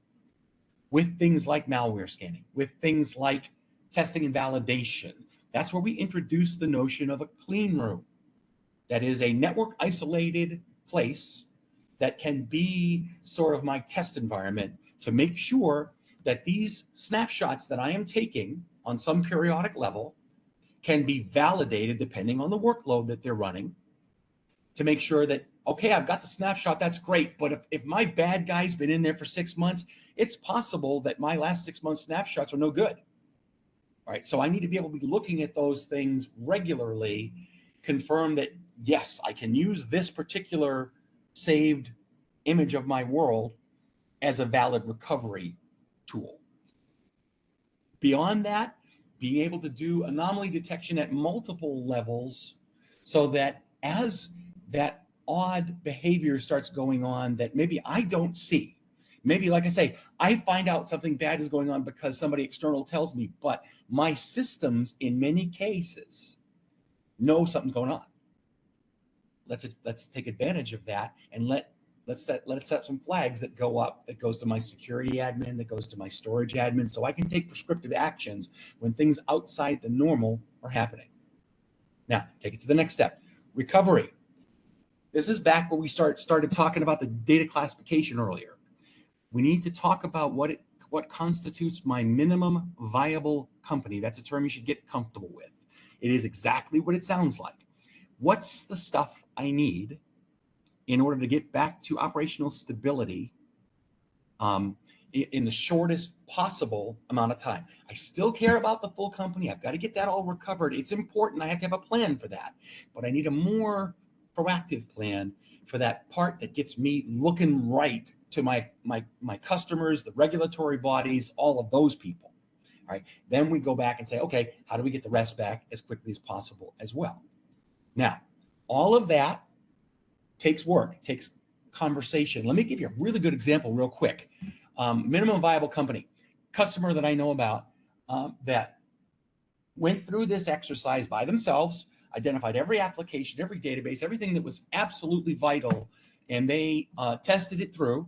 with things like malware scanning, with things like testing and validation. That's where we introduce the notion of a clean room. That is a network isolated place that can be sort of my test environment to make sure that these snapshots that I am taking on some periodic level can be validated depending on the workload that they're running, to make sure that, okay, I've got the snapshot, that's great, but if my bad guy's been in there for 6 months, it's possible that my last 6 months snapshots are no good. All right, so I need to be able to be looking at those things regularly, confirm that, yes, I can use this particular saved image of my world as a valid recovery tool. Beyond that, being able to do anomaly detection at multiple levels, so that as that odd behavior starts going on that maybe I don't see, maybe, like I say, I find out something bad is going on because somebody external tells me, but my systems in many cases know something's going on. Let's take advantage of that, and let's set some flags that go up, that goes to my security admin, that goes to my storage admin, so I can take prescriptive actions when things outside the normal are happening. Now, take it to the next step, recovery. This is back where we started talking about the data classification earlier. We need to talk about what constitutes my minimum viable company. That's a term you should get comfortable with. It is exactly what it sounds like. What's the stuff I need in order to get back to operational stability in the shortest possible amount of time? I still care about the full company. I've got to get that all recovered. It's important. I have to have a plan for that. But I need a more proactive plan for that part that gets me looking right to my customers, the regulatory bodies, all of those people. All right. Then we go back and say, okay, how do we get the rest back as quickly as possible as well? Now, all of that takes work, takes conversation. Let me give you a really good example real quick. Minimum viable company, customer that I know about that went through this exercise by themselves, identified every application, every database, everything that was absolutely vital, and they tested it through,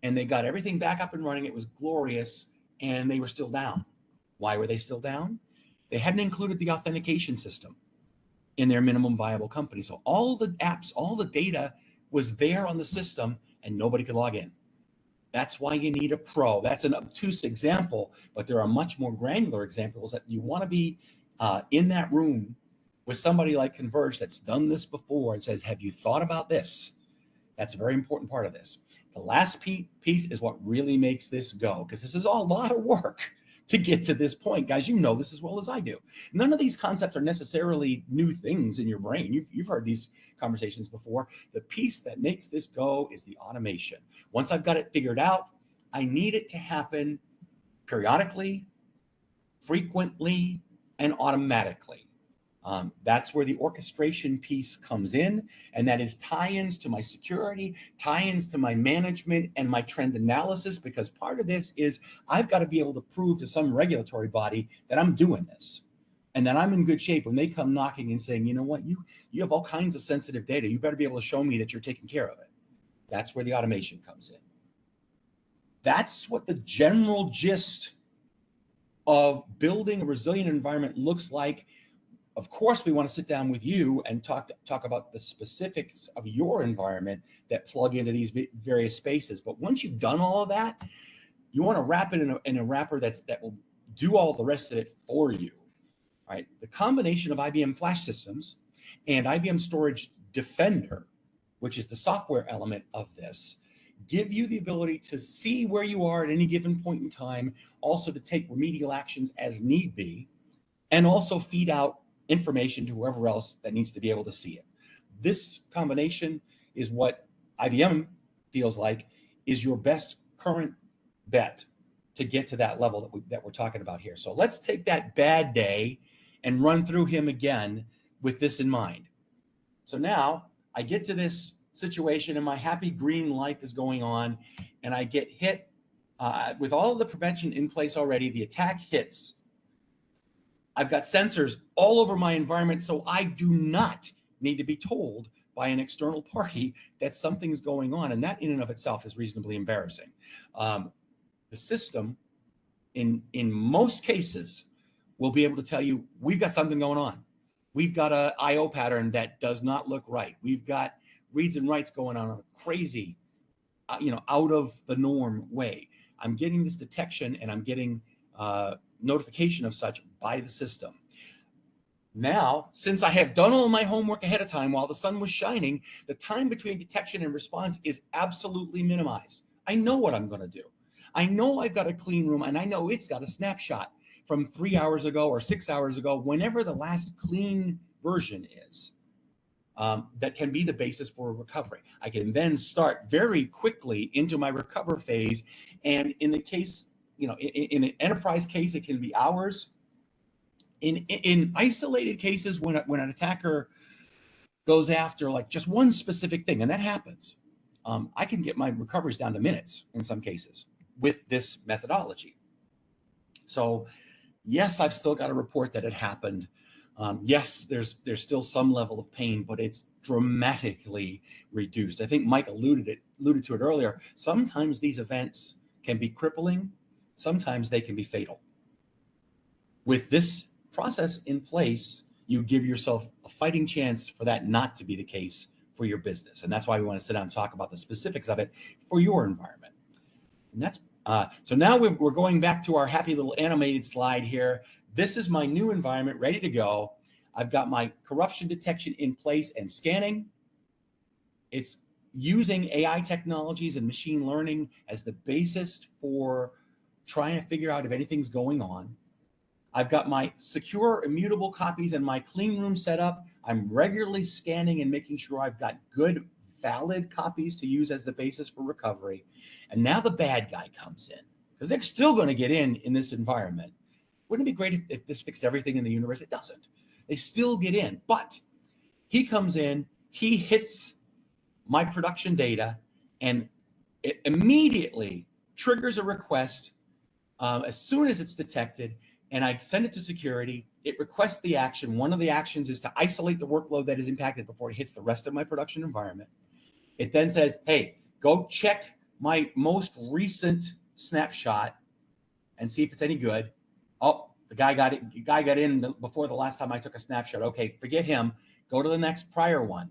and they got everything back up and running. It was glorious, and they were still down. Why were they still down? They hadn't included the authentication system in their minimum viable company. So all the apps, all the data was there on the system, and nobody could log in. That's why you need a pro. That's an obtuse example, but there are much more granular examples that you want to be in that room with somebody like Converge that's done this before and says, have you thought about this? That's a very important part of this. The last piece is what really makes this go, because this is a lot of work to get to this point. Guys, you know this as well as I do. None of these concepts are necessarily new things in your brain. You've heard these conversations before. The piece that makes this go is the automation. Once I've got it figured out, I need it to happen periodically, frequently, and automatically. That's where the orchestration piece comes in, and that is tie-ins to my security, tie-ins to my management and my trend analysis, because part of this is I've got to be able to prove to some regulatory body that I'm doing this and that I'm in good shape when they come knocking and saying, you know what, you have all kinds of sensitive data. You better be able to show me that you're taking care of it. That's where the automation comes in. That's what the general gist of building a resilient environment looks like. Of course, we want to sit down with you and talk about the specifics of your environment that plug into these various spaces. But once you've done all of that, you want to wrap it in a wrapper that will do all the rest of it for you. All right. The combination of IBM FlashSystems and IBM Storage Defender, which is the software element of this, give you the ability to see where you are at any given point in time, also to take remedial actions as need be, and also feed out information to whoever else that needs to be able to see it. This combination is what IBM feels like is your best current bet to get to that level that we're talking about here. So let's take that bad day and run through him again with this in mind. So now I get to this situation and my happy green life is going on, and I get hit with all of the prevention in place already. The attack hits. I've got sensors all over my environment, so I do not need to be told by an external party that something's going on, and that in and of itself is reasonably embarrassing. The system, in most cases, will be able to tell you, we've got something going on. We've got a I/O pattern that does not look right. We've got reads and writes going on in a crazy, out of the norm way. I'm getting this detection, and I'm getting notification of such by the system. Now, since I have done all my homework ahead of time while the sun was shining, the time between detection and response is absolutely minimized. I know what I'm going to do. I know I've got a clean room, and I know it's got a snapshot from 3 hours ago or 6 hours ago, whenever the last clean version is. That can be the basis for recovery. I can then start very quickly into my recover phase. And in the case, in an enterprise case, it can be hours. In isolated cases, when an attacker goes after like just one specific thing, and that happens, I can get my recoveries down to minutes in some cases with this methodology. So yes, I've still got to report that it happened. Yes, there's still some level of pain, but it's dramatically reduced. I think Mike alluded to it earlier. Sometimes these events can be crippling. Sometimes they can be fatal. With this process in place, you give yourself a fighting chance for that not to be the case for your business. And that's why we want to sit down and talk about the specifics of it for your environment. And that's so now we're going back to our happy little animated slide here. This is my new environment ready to go. I've got my corruption detection in place and scanning. It's using AI technologies and machine learning as the basis for trying to figure out if anything's going on. I've got my secure immutable copies and my clean room set up. I'm regularly scanning and making sure I've got good, valid copies to use as the basis for recovery. And now the bad guy comes in, because they're still going to get in this environment. Wouldn't it be great if this fixed everything in the universe? It doesn't. They still get in, but he comes in, he hits my production data, and it immediately triggers a request as soon as it's detected, and I send it to security. It requests the action. One of the actions is to isolate the workload that is impacted before it hits the rest of my production environment. It then says, hey, go check my most recent snapshot and see if it's any good. Oh, the guy got it. The guy got in before the last time I took a snapshot. Okay, forget him. Go to the next prior one.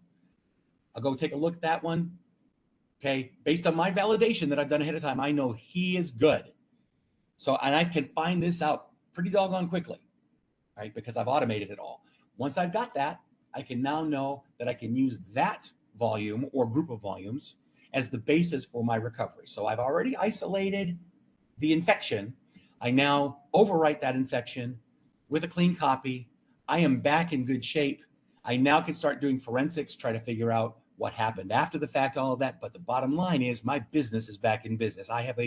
I'll go take a look at that one. Okay, based on my validation that I've done ahead of time, I know he is good. So, and I can find this out pretty doggone quickly, right? Because I've automated it all. Once I've got that, I can now know that I can use that volume or group of volumes as the basis for my recovery. So I've already isolated the infection. I now overwrite that infection with a clean copy. I am back in good shape. I now can start doing forensics, try to figure out what happened after the fact, all of that. But the bottom line is my business is back in business. I have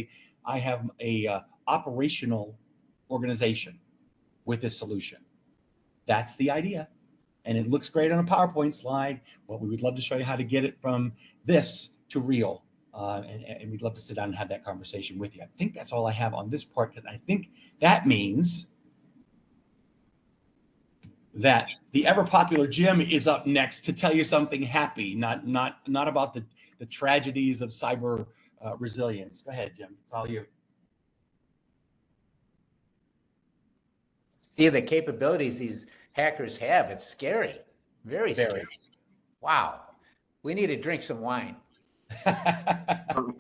a operational organization with this solution. That's the idea. And it looks great on a PowerPoint slide, but we would love to show you how to get it from this to real. And we'd love to sit down and have that conversation with you. I think that's all I have on this part, because I think that means that the ever popular Jim is up next to tell you something happy, not about the tragedies of cyber resilience. Go ahead, Jim. It's all you. See the capabilities these hackers have. It's scary. Very scary. Wow. We need to drink some wine.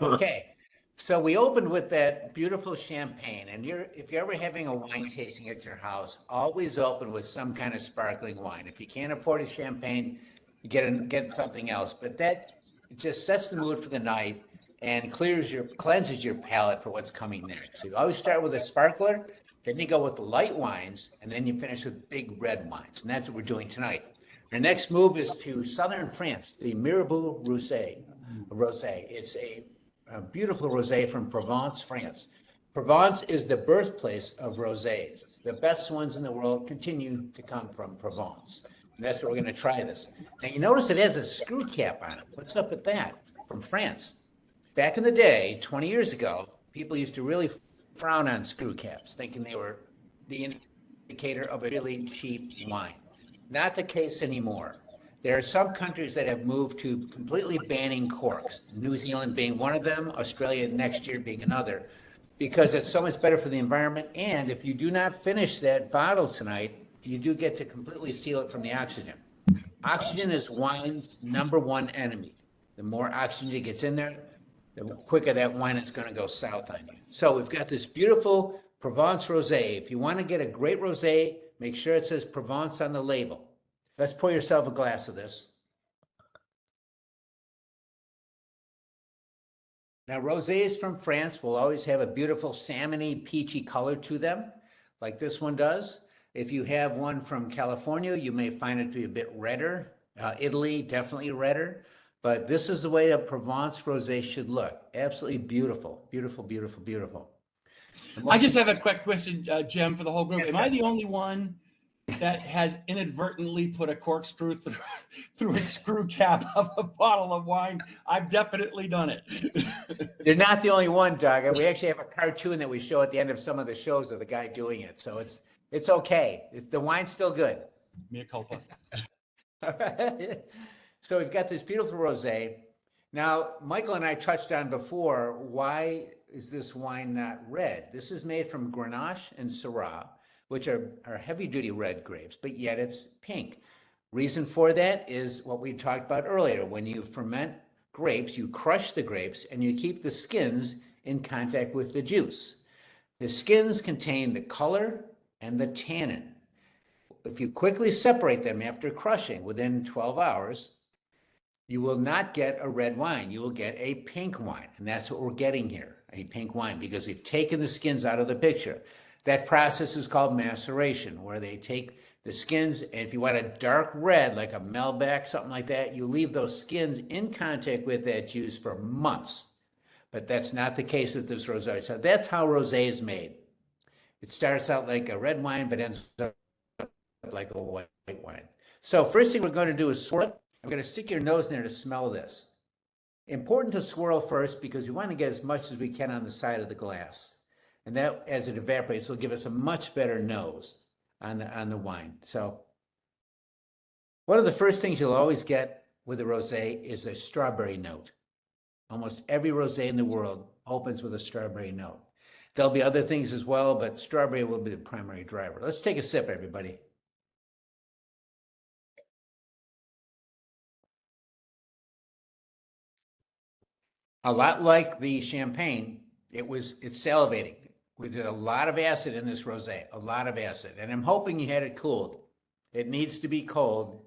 Okay. So we opened with that beautiful champagne, and if you're ever having a wine tasting at your house, always open with some kind of sparkling wine. If you can't afford a champagne, you get something else. But that just sets the mood for the night and cleanses your palate for what's coming next. So you always start with a sparkler, then you go with the light wines, and then you finish with big red wines. And that's what we're doing tonight. Our next move is to southern France, the Mirabeau Rosé. It's a beautiful rosé from Provence, France. Provence is the birthplace of rosés. The best ones in the world continue to come from Provence. And that's where we're going to try this. Now, you notice it has a screw cap on it. What's up with that? From France. Back in the day, 20 years ago, people used to really frown on screw caps, thinking they were the indicator of a really cheap wine. Not the case anymore. There are some countries that have moved to completely banning corks, New Zealand being one of them, Australia next year being another, because it's so much better for the environment. And if you do not finish that bottle tonight, you do get to completely seal it from the oxygen. Oxygen is wine's #1 enemy. The more oxygen gets in there, the quicker that wine is going to go south on you. So we've got this beautiful Provence rosé. If you want to get a great rosé, make sure it says Provence on the label. Let's pour yourself a glass of this. Now, rosés from France will always have a beautiful salmony, peachy color to them, like this one does. If you have one from California, you may find it to be a bit redder. Italy, definitely redder. But this is the way a Provence rosé should look. Absolutely beautiful, beautiful, beautiful, beautiful. I just have a quick question, Jim, for the whole group. Yes, Am I the only one that has inadvertently put a corkscrew through a screw cap of a bottle of wine? I've definitely done it. You're not the only one, Doug. We actually have a cartoon that we show at the end of some of the shows of the guy doing it. So it's okay. The wine's still good. Mea culpa. All right. So we've got this beautiful rosé. Now, Michael and I touched on before, why is this wine not red? This is made from Grenache and Syrah, which are heavy-duty red grapes, but yet it's pink. Reason for that is what we talked about earlier. When you ferment grapes, you crush the grapes and you keep the skins in contact with the juice. The skins contain the color and the tannin. If you quickly separate them after crushing within 12 hours, you will not get a red wine. You will get a pink wine. And that's what we're getting here, a pink wine, because we've taken the skins out of the picture. That process is called maceration, where they take the skins, and if you want a dark red, like a Malbec, something like that, you leave those skins in contact with that juice for months. But that's not the case with this rosé. So that's how rosé is made. It starts out like a red wine, but ends up like a white wine. So first thing we're going to do is swirl it. I'm going to stick your nose in there to smell this. Important to swirl first because we want to get as much as we can on the side of the glass. And that, as it evaporates, will give us a much better nose on the wine. So one of the first things you'll always get with a rosé is a strawberry note. Almost every rosé in the world opens with a strawberry note. There'll be other things as well, but strawberry will be the primary driver. Let's take a sip, everybody. A lot like the champagne, it's salivating. With a lot of acid in this rosé, a lot of acid. And I'm hoping you had it cooled. It needs to be cold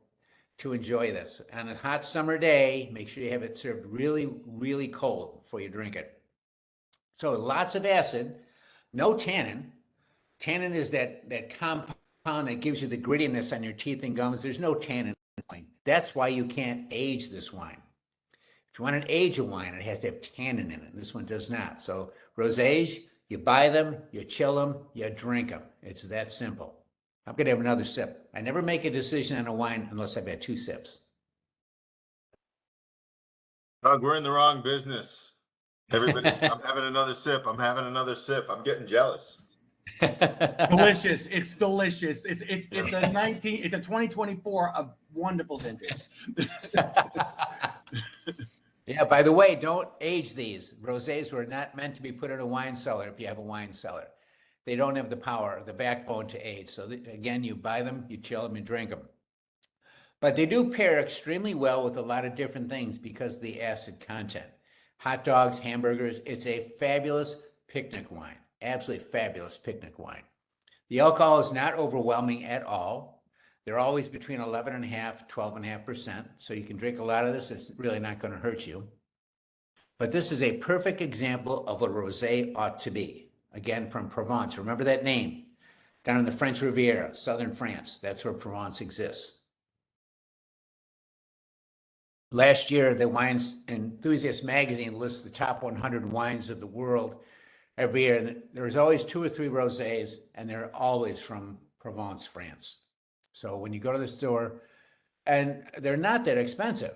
to enjoy this. On a hot summer day, make sure you have it served really, really cold before you drink it. So lots of acid, no tannin. Tannin is that compound that gives you the grittiness on your teeth and gums. There's no tannin. That's why you can't age this wine. If you want to age a wine, it has to have tannin in it. This one does not. So rosés, you buy them, you chill them, you drink them. It's that simple. I'm going to have another sip. I never make a decision on a wine unless I've had 2 sips. Doug, we're in the wrong business. Everybody, I'm having another sip. I'm having another sip. I'm getting jealous. Delicious. It's delicious. It's a 2024, a wonderful vintage. Yeah, by the way, don't age these. Rosés were not meant to be put in a wine cellar if you have a wine cellar. They don't have the power, the backbone to age. So again, you buy them, you chill them, and drink them. But they do pair extremely well with a lot of different things because of the acid content. Hot dogs, hamburgers, it's a fabulous picnic wine. Absolutely fabulous picnic wine. The alcohol is not overwhelming at all. They're always between 11.5% to 12.5%. So you can drink a lot of this. It's really not going to hurt you. But this is a perfect example of what a rosé ought to be. Again, from Provence. Remember that name. Down in the French Riviera, southern France. That's where Provence exists. Last year, the Wines Enthusiast magazine lists the top 100 wines of the world every year. And there's always 2 or 3 rosés, and they're always from Provence, France. So when you go to the store, and they're not that expensive.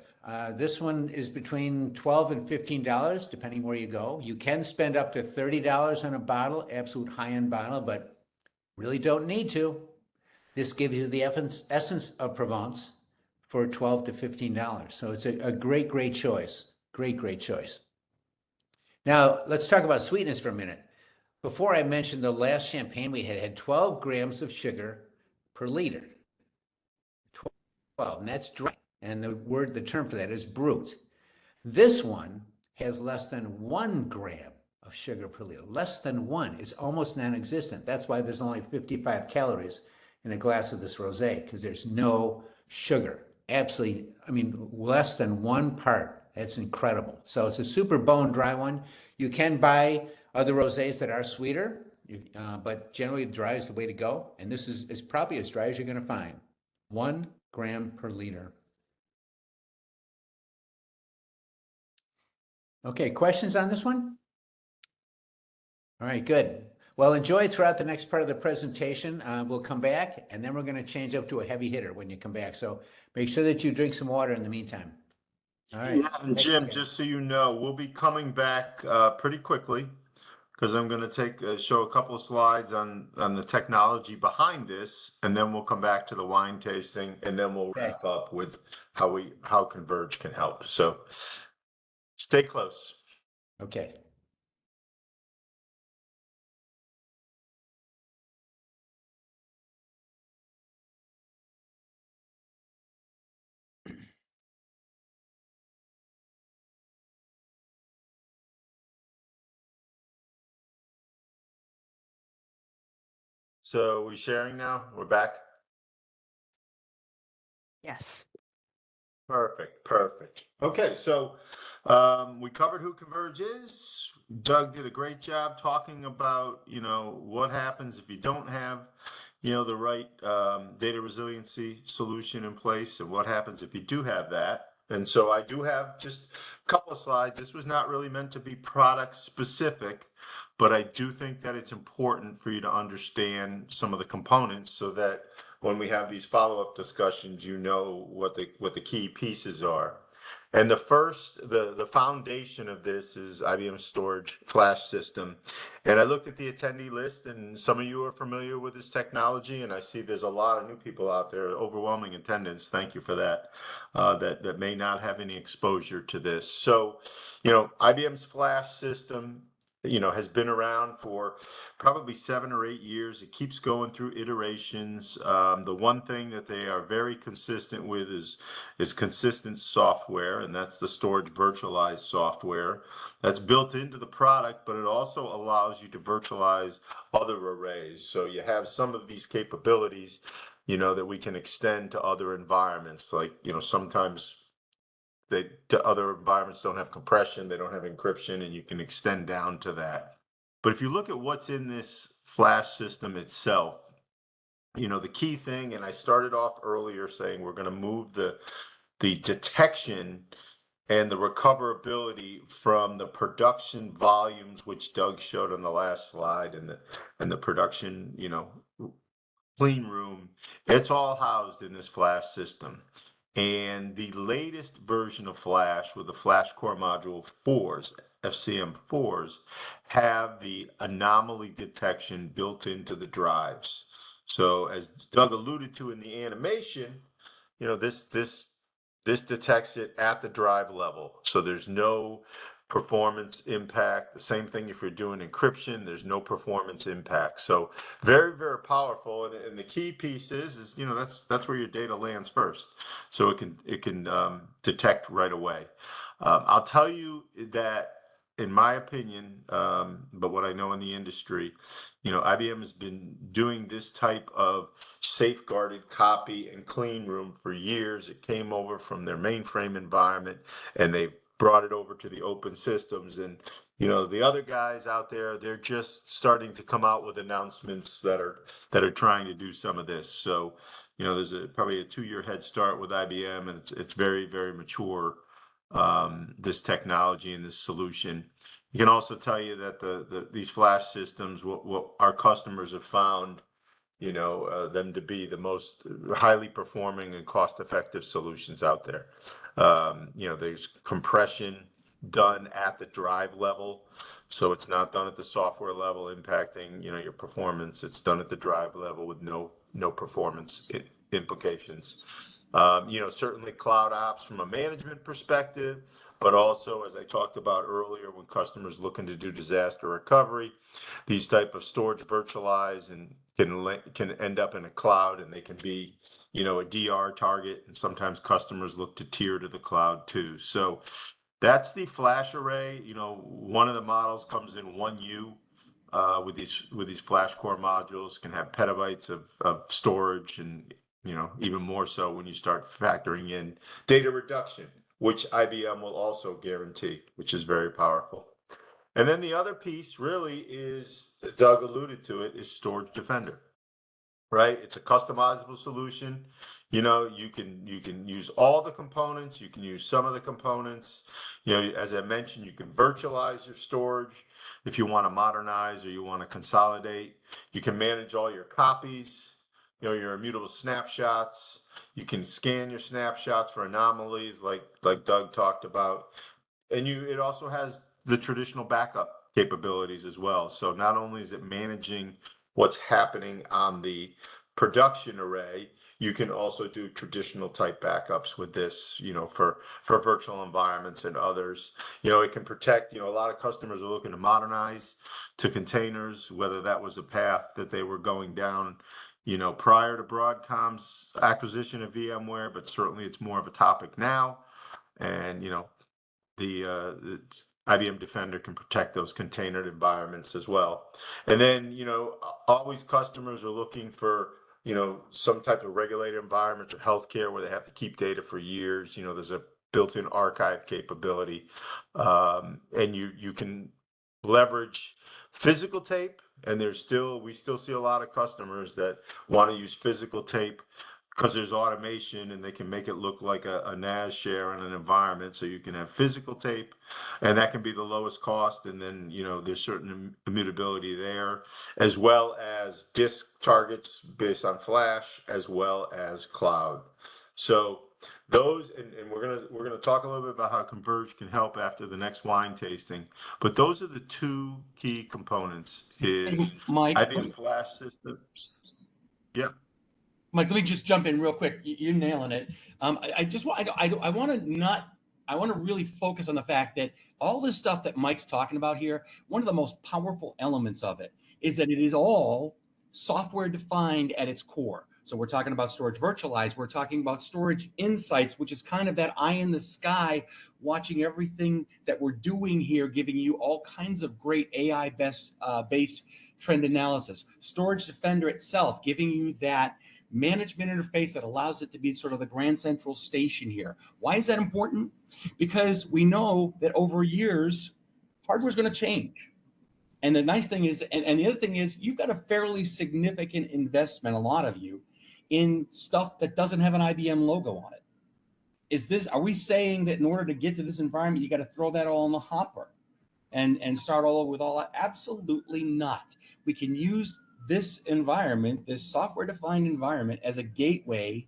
This one is between $12 and $15, depending where you go. You can spend up to $30 on a bottle, absolute high-end bottle, but really don't need to. This gives you the essence of Provence for $12 to $15. So it's a great, great choice. Great, great choice. Now, let's talk about sweetness for a minute. Before I mentioned the last champagne we had 12 grams of sugar per liter. 12, and that's dry. And the term for that is brut. This one has less than 1 gram of sugar per liter. Less than 1 is almost non-existent. That's why there's only 55 calories in a glass of this rosé, because there's no sugar. Absolutely, I mean, less than 1 part. That's incredible. So it's a super bone dry one. You can buy other rosés that are sweeter, but generally dry is the way to go. And this is probably as dry as you're going to find. 1 gram per liter. Okay, questions on this one? All right, good. Well, enjoy throughout the next part of the presentation. We'll come back, and then we're going to change up to a heavy hitter when you come back. So make sure that you drink some water in the meantime. All right. Yeah, and Jim, just so you know, we'll be coming back pretty quickly because I'm going to show a couple of slides on the technology behind this, and then we'll come back to the wine tasting, and then we'll wrap up with how Converge can help. So stay close. Okay. So we sharing now? We're back? Yes. Perfect. Okay, so we covered who Converge is. Doug did a great job talking about, what happens if you don't have, the right data resiliency solution in place, and what happens if you do have that. And so I do have just a couple of slides. This was not really meant to be product specific, but I do think that it's important for you to understand some of the components so that when we have these follow-up discussions, you know what the key pieces are. And the foundation of this is IBM Storage Flash System. And I looked at the attendee list, and some of you are familiar with this technology, and I see there's a lot of new people out there, overwhelming attendance. Thank you for that. That may not have any exposure to this. So, IBM's Flash System, has been around for probably 7 or 8 years. It keeps going through iterations. The one thing that they are very consistent with is consistent software, and that's the storage virtualized software that's built into the product, but it also allows you to virtualize other arrays. So you have some of these capabilities, that we can extend to other environments. Like, sometimes the other environments don't have compression, they don't have encryption, and you can extend down to that. But if you look at what's in this flash system itself, the key thing, and I started off earlier saying we're going to move the detection and the recoverability from the production volumes, which Doug showed on the last slide, and the production, clean room. It's all housed in this flash system. And the latest version of Flash with the Flash Core Module 4s, FCM 4s, have the anomaly detection built into the drives. So as Doug alluded to in the animation, this detects it at the drive level. So there's no performance impact. The same thing if you're doing encryption, there's no performance impact. So very, very powerful. And the key piece is that's where your data lands first. So it can detect right away. I'll tell you that in my opinion, but what I know in the industry, IBM has been doing this type of safeguarded copy and clean room for years. It came over from their mainframe environment, and they've brought it over to the open systems. And the other guys out there, they're just starting to come out with announcements that are trying to do some of this. So there's probably a 2-year head start with IBM, and it's very, very mature, this technology and this solution. You can also tell you that these flash systems, what our customers have found, them to be the most highly performing and cost-effective solutions out there. There's compression done at the drive level, so it's not done at the software level, impacting your performance. It's done at the drive level with no performance implications. Certainly cloud ops from a management perspective, but also, as I talked about earlier, when customers looking to do disaster recovery, these type of storage virtualize and can end up in a cloud, and they can be, a DR target, and sometimes customers look to tier to the cloud too. So that's the flash array. One of the models comes in 1U. With these flash core modules, can have petabytes of storage, and even more so when you start factoring in data reduction, which IBM will also guarantee, which is very powerful. And then the other piece really is, Doug alluded to it, is Storage Defender, right? It's a customizable solution. You can use all the components, you can use some of the components. As I mentioned, you can virtualize your storage if you want to modernize or you want to consolidate. You can manage all your copies, your immutable snapshots. You can scan your snapshots for anomalies like Doug talked about. And it also has the traditional backup capabilities as well. So not only is it managing what's happening on the production array, you can also do traditional type backups with this, for virtual environments and others. It can protect, a lot of customers are looking to modernize to containers, whether that was a path that they were going down, prior to Broadcom's acquisition of VMware, but certainly it's more of a topic now. And, IBM Defender can protect those container environments as well. And then, always customers are looking for, some type of regulated environment or healthcare where they have to keep data for years. There's a built-in archive capability, and you can leverage physical tape. And we still see a lot of customers that want to use physical tape because there's automation and they can make it look like a NAS share in an environment. So you can have physical tape, and that can be the lowest cost. And then, there's certain immutability there, as well as disk targets based on flash, as well as cloud. So those, and we're gonna talk a little bit about how Converge can help after the next wine tasting. But those are the two key components: is Mike, IBM FlashSystem. Yeah. Mike, let me just jump in real quick. You're nailing it. I want to really focus on the fact that all this stuff that Mike's talking about here, one of the most powerful elements of it is that it is all software defined at its core. So we're talking about storage virtualized. We're talking about storage insights, which is kind of that eye in the sky, watching everything that we're doing here, giving you all kinds of great AI based trend analysis. Storage Defender itself, giving you that management interface that allows it to be sort of the grand central station here. Why is that important? Because we know that over years, hardware is going to change. And the nice thing is, and the other thing is, you've got a fairly significant investment, a lot of you, in stuff that doesn't have an IBM logo on it. Are we saying that in order to get to this environment, you got to throw that all in the hopper and start all over with all that? Absolutely not. We can use this environment, this software-defined environment, as a gateway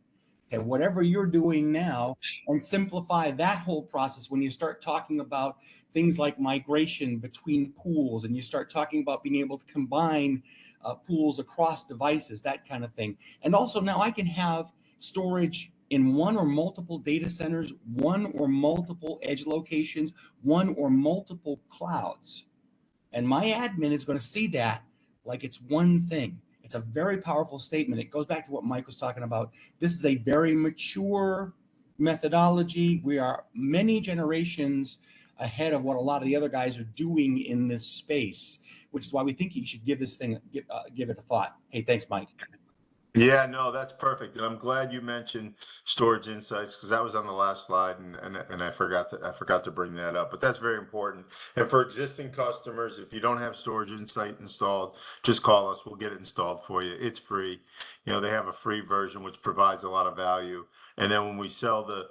to whatever you're doing now, and simplify that whole process when you start talking about things like migration between pools, and you start talking about being able to combine pools across devices, that kind of thing. And also now I can have storage in one or multiple data centers, one or multiple edge locations, one or multiple clouds. And my admin is going to see that like it's one thing. It's a very powerful statement. It goes back to what Mike was talking about. This is a very mature methodology. We are many generations ahead of what a lot of the other guys are doing in this space, which is why we think you should give this thing, give it a thought. Hey, thanks, Mike. Yeah, no, that's perfect. And I'm glad you mentioned storage insights, because that was on the last slide, and I forgot to bring that up. But that's very important. And for existing customers, if you don't have storage insight installed, just call us. We'll get it installed for you. It's free. They have a free version which provides a lot of value. And then when we sell a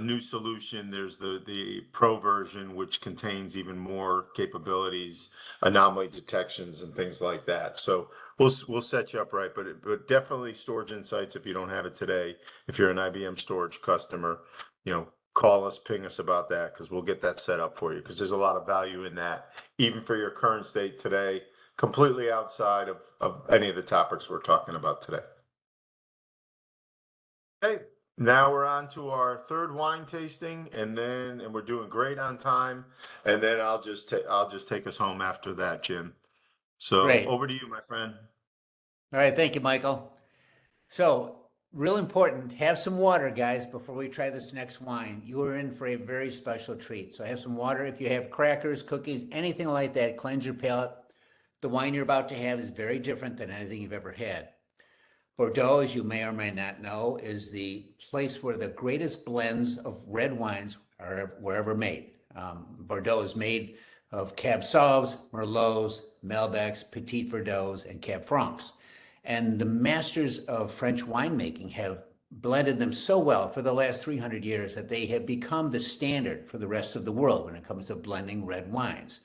new solution, there's the pro version, which contains even more capabilities, anomaly detections, and things like that. So we'll set you up right, but definitely storage insights if you don't have it today. If you're an IBM storage customer, call us, ping us about that, because we'll get that set up for you, because there's a lot of value in that, even for your current state today, completely outside of any of the topics we're talking about today. Okay, now we're on to our third wine tasting, and we're doing great on time, and then I'll just take us home after that, Jim. So Great. Over to you, my friend. All right, thank you, Michael. So, real important, have some water, guys, before we try this next wine. You are in for a very special treat. So have some water. If you have crackers, cookies, anything like that, cleanse your palate. The wine you're about to have is very different than anything you've ever had. Bordeaux, as you may or may not know, is the place where the greatest blends of red wines were ever made. Bordeaux is made of Cab Sauves, Merlots, Malbecs, Petit Verdot, and Cab Francs. And the masters of French winemaking have blended them so well for the last 300 years that they have become the standard for the rest of the world when it comes to blending red wines.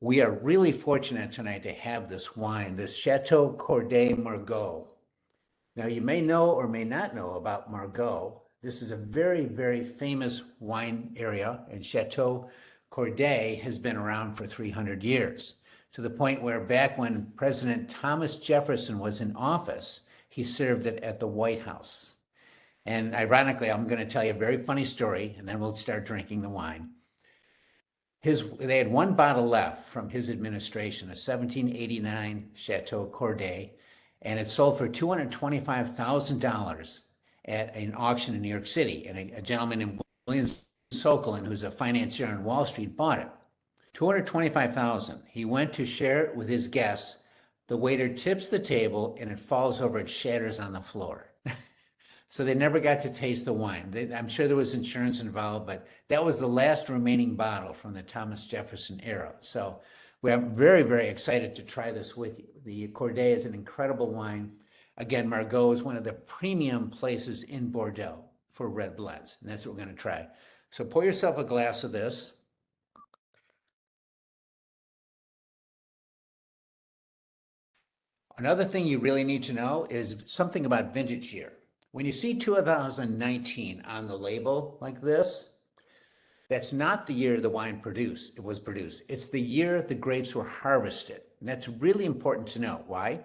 We are really fortunate tonight to have this wine, this Chateau Corday Margaux. Now, you may know or may not know about Margaux. This is a very, very famous wine area, and Chateau Corday has been around for 300 years, to the point where back when President Thomas Jefferson was in office, he served it at the White House. And ironically, I'm going to tell you a very funny story, and then we'll start drinking the wine. They had one bottle left from his administration, a 1789 Chateau Corday, and it sold for $225,000 at an auction in New York City. And a gentleman named Sokolin, who's a financier on Wall Street, bought it. $225,000. He went to share it with his guests. The waiter tips the table and it falls over and shatters on the floor. So they never got to taste the wine. I'm sure there was insurance involved, but that was the last remaining bottle from the Thomas Jefferson era. So we are very, very excited to try this with you. The Corday is an incredible wine. Again, Margaux is one of the premium places in Bordeaux for red blends, and that's what we're going to try. So pour yourself a glass of this. Another thing you really need to know is something about vintage year. When you see 2019 on the label like this, that's not the year the wine was produced. It's the year the grapes were harvested. And that's really important to know. Why?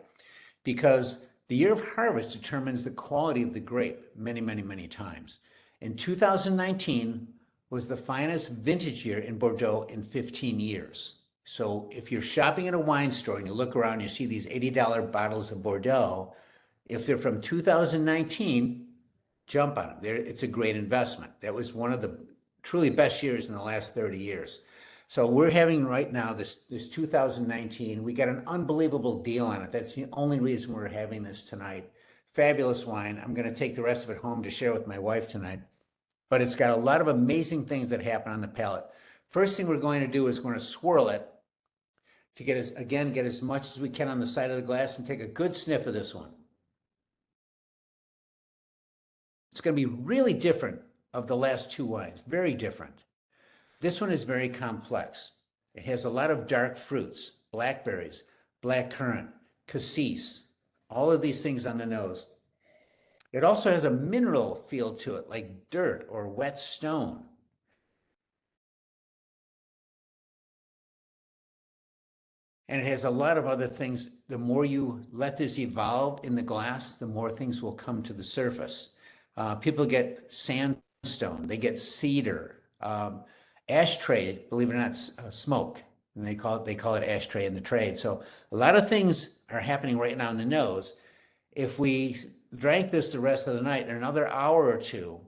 Because the year of harvest determines the quality of the grape many, many, many times. In 2019 was the finest vintage year in Bordeaux in 15 years. So if you're shopping at a wine store and you look around, you see these $80 bottles of Bordeaux, if they're from 2019, jump on them. It's a great investment. That was one of the truly best years in the last 30 years. So we're having right now this 2019. We got an unbelievable deal on it. That's the only reason we're having this tonight. Fabulous wine. I'm going to take the rest of it home to share with my wife tonight. But it's got a lot of amazing things that happen on the palate. First thing we're going to do is we're going to swirl it to get as much as we can on the side of the glass and take a good sniff of this one. It's going to be really different of the last two wines, very different. This one is very complex. It has a lot of dark fruits, blackberries, blackcurrant, cassis, all of these things on the nose. It also has a mineral feel to it, like dirt or wet stone. And it has a lot of other things. The more you let this evolve in the glass, the more things will come to the surface. People get sandstone, they get cedar, ashtray, believe it or not, smoke, and they call it ashtray in the trade. So a lot of things are happening right now in the nose. If we drank this the rest of the night, in another hour or two,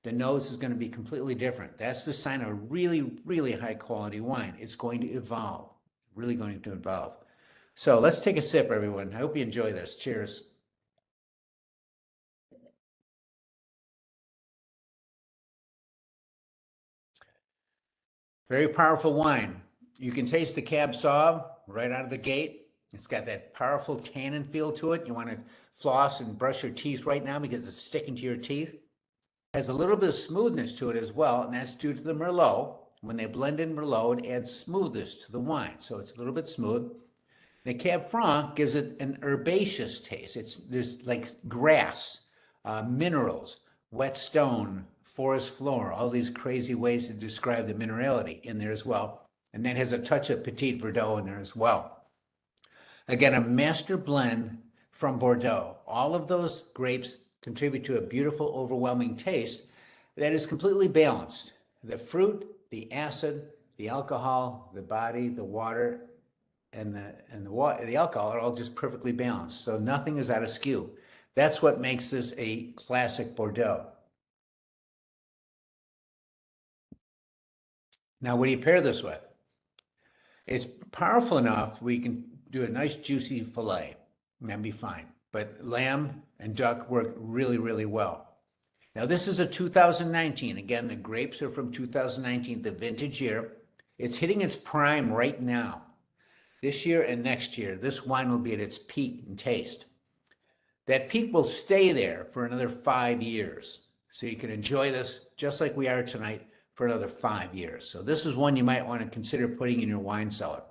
the nose is going to be completely different. That's the sign of a really, really high quality wine. It's going to evolve, really going to evolve. So let's take a sip, everyone. I hope you enjoy this. Cheers. Very powerful wine. You can taste the Cab Sauv right out of the gate. It's got that powerful tannin feel to it. You want to floss and brush your teeth right now because it's sticking to your teeth. It has a little bit of smoothness to it as well, and that's due to the Merlot. When they blend in Merlot, it adds smoothness to the wine, so it's a little bit smooth. The Cab Franc gives it an herbaceous taste. There's like grass, minerals, wet stone, forest floor, all these crazy ways to describe the minerality in there as well. And that has a touch of Petit Verdot in there as well. Again, a master blend from Bordeaux. All of those grapes contribute to a beautiful, overwhelming taste that is completely balanced. The fruit, the acid, the alcohol, the body, the water, and the alcohol are all just perfectly balanced. So nothing is out of skew. That's what makes this a classic Bordeaux. Now, what do you pair this with? It's powerful enough we can do a nice juicy filet, and that'd be fine. But lamb and duck work really, really well. Now, this is a 2019. Again, the grapes are from 2019, the vintage year. It's hitting its prime right now. This year and next year, this wine will be at its peak in taste. That peak will stay there for another 5 years. So you can enjoy this just like we are tonight for another 5 years. So this is one you might want to consider putting in your wine cellar.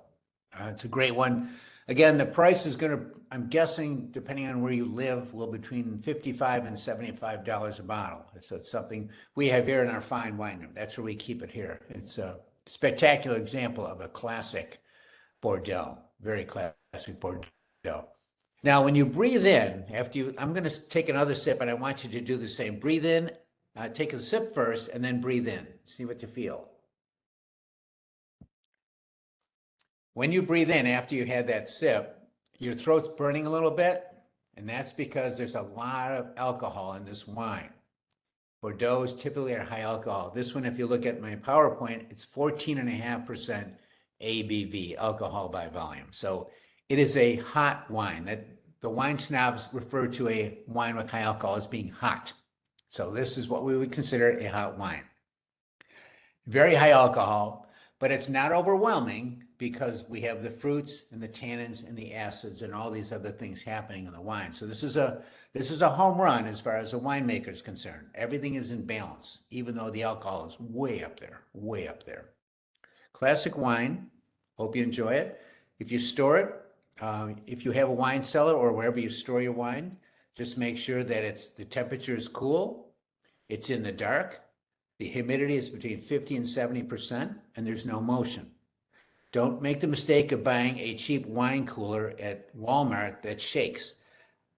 It's a great one. Again, the price is going to, I'm guessing, depending on where you live, will between $55 and $75 a bottle. So it's something we have here in our fine wine room. That's where we keep it here. It's a spectacular example of a classic Bordeaux, very classic Bordeaux. Now, when you breathe in, I'm going to take another sip, and I want you to do the same. Breathe in, take a sip first, and then breathe in. See what you feel. When you breathe in after you had that sip, your throat's burning a little bit, and that's because there's a lot of alcohol in this wine. Bordeaux's typically are high alcohol. This one, if you look at my PowerPoint, it's 14.5% ABV, alcohol by volume. So it is a hot wine. That the wine snobs refer to a wine with high alcohol as being hot. So this is what we would consider a hot wine. Very high alcohol, but it's not overwhelming because we have the fruits and the tannins and the acids and all these other things happening in the wine. So this is a home run as far as a winemaker is concerned. Everything is in balance, even though the alcohol is way up there, way up there. Classic wine. Hope you enjoy it. If you store it, if you have a wine cellar or wherever you store your wine, just make sure that the temperature is cool, it's in the dark, the humidity is between 50 and 70%, and there's no motion. Don't make the mistake of buying a cheap wine cooler at Walmart that shakes.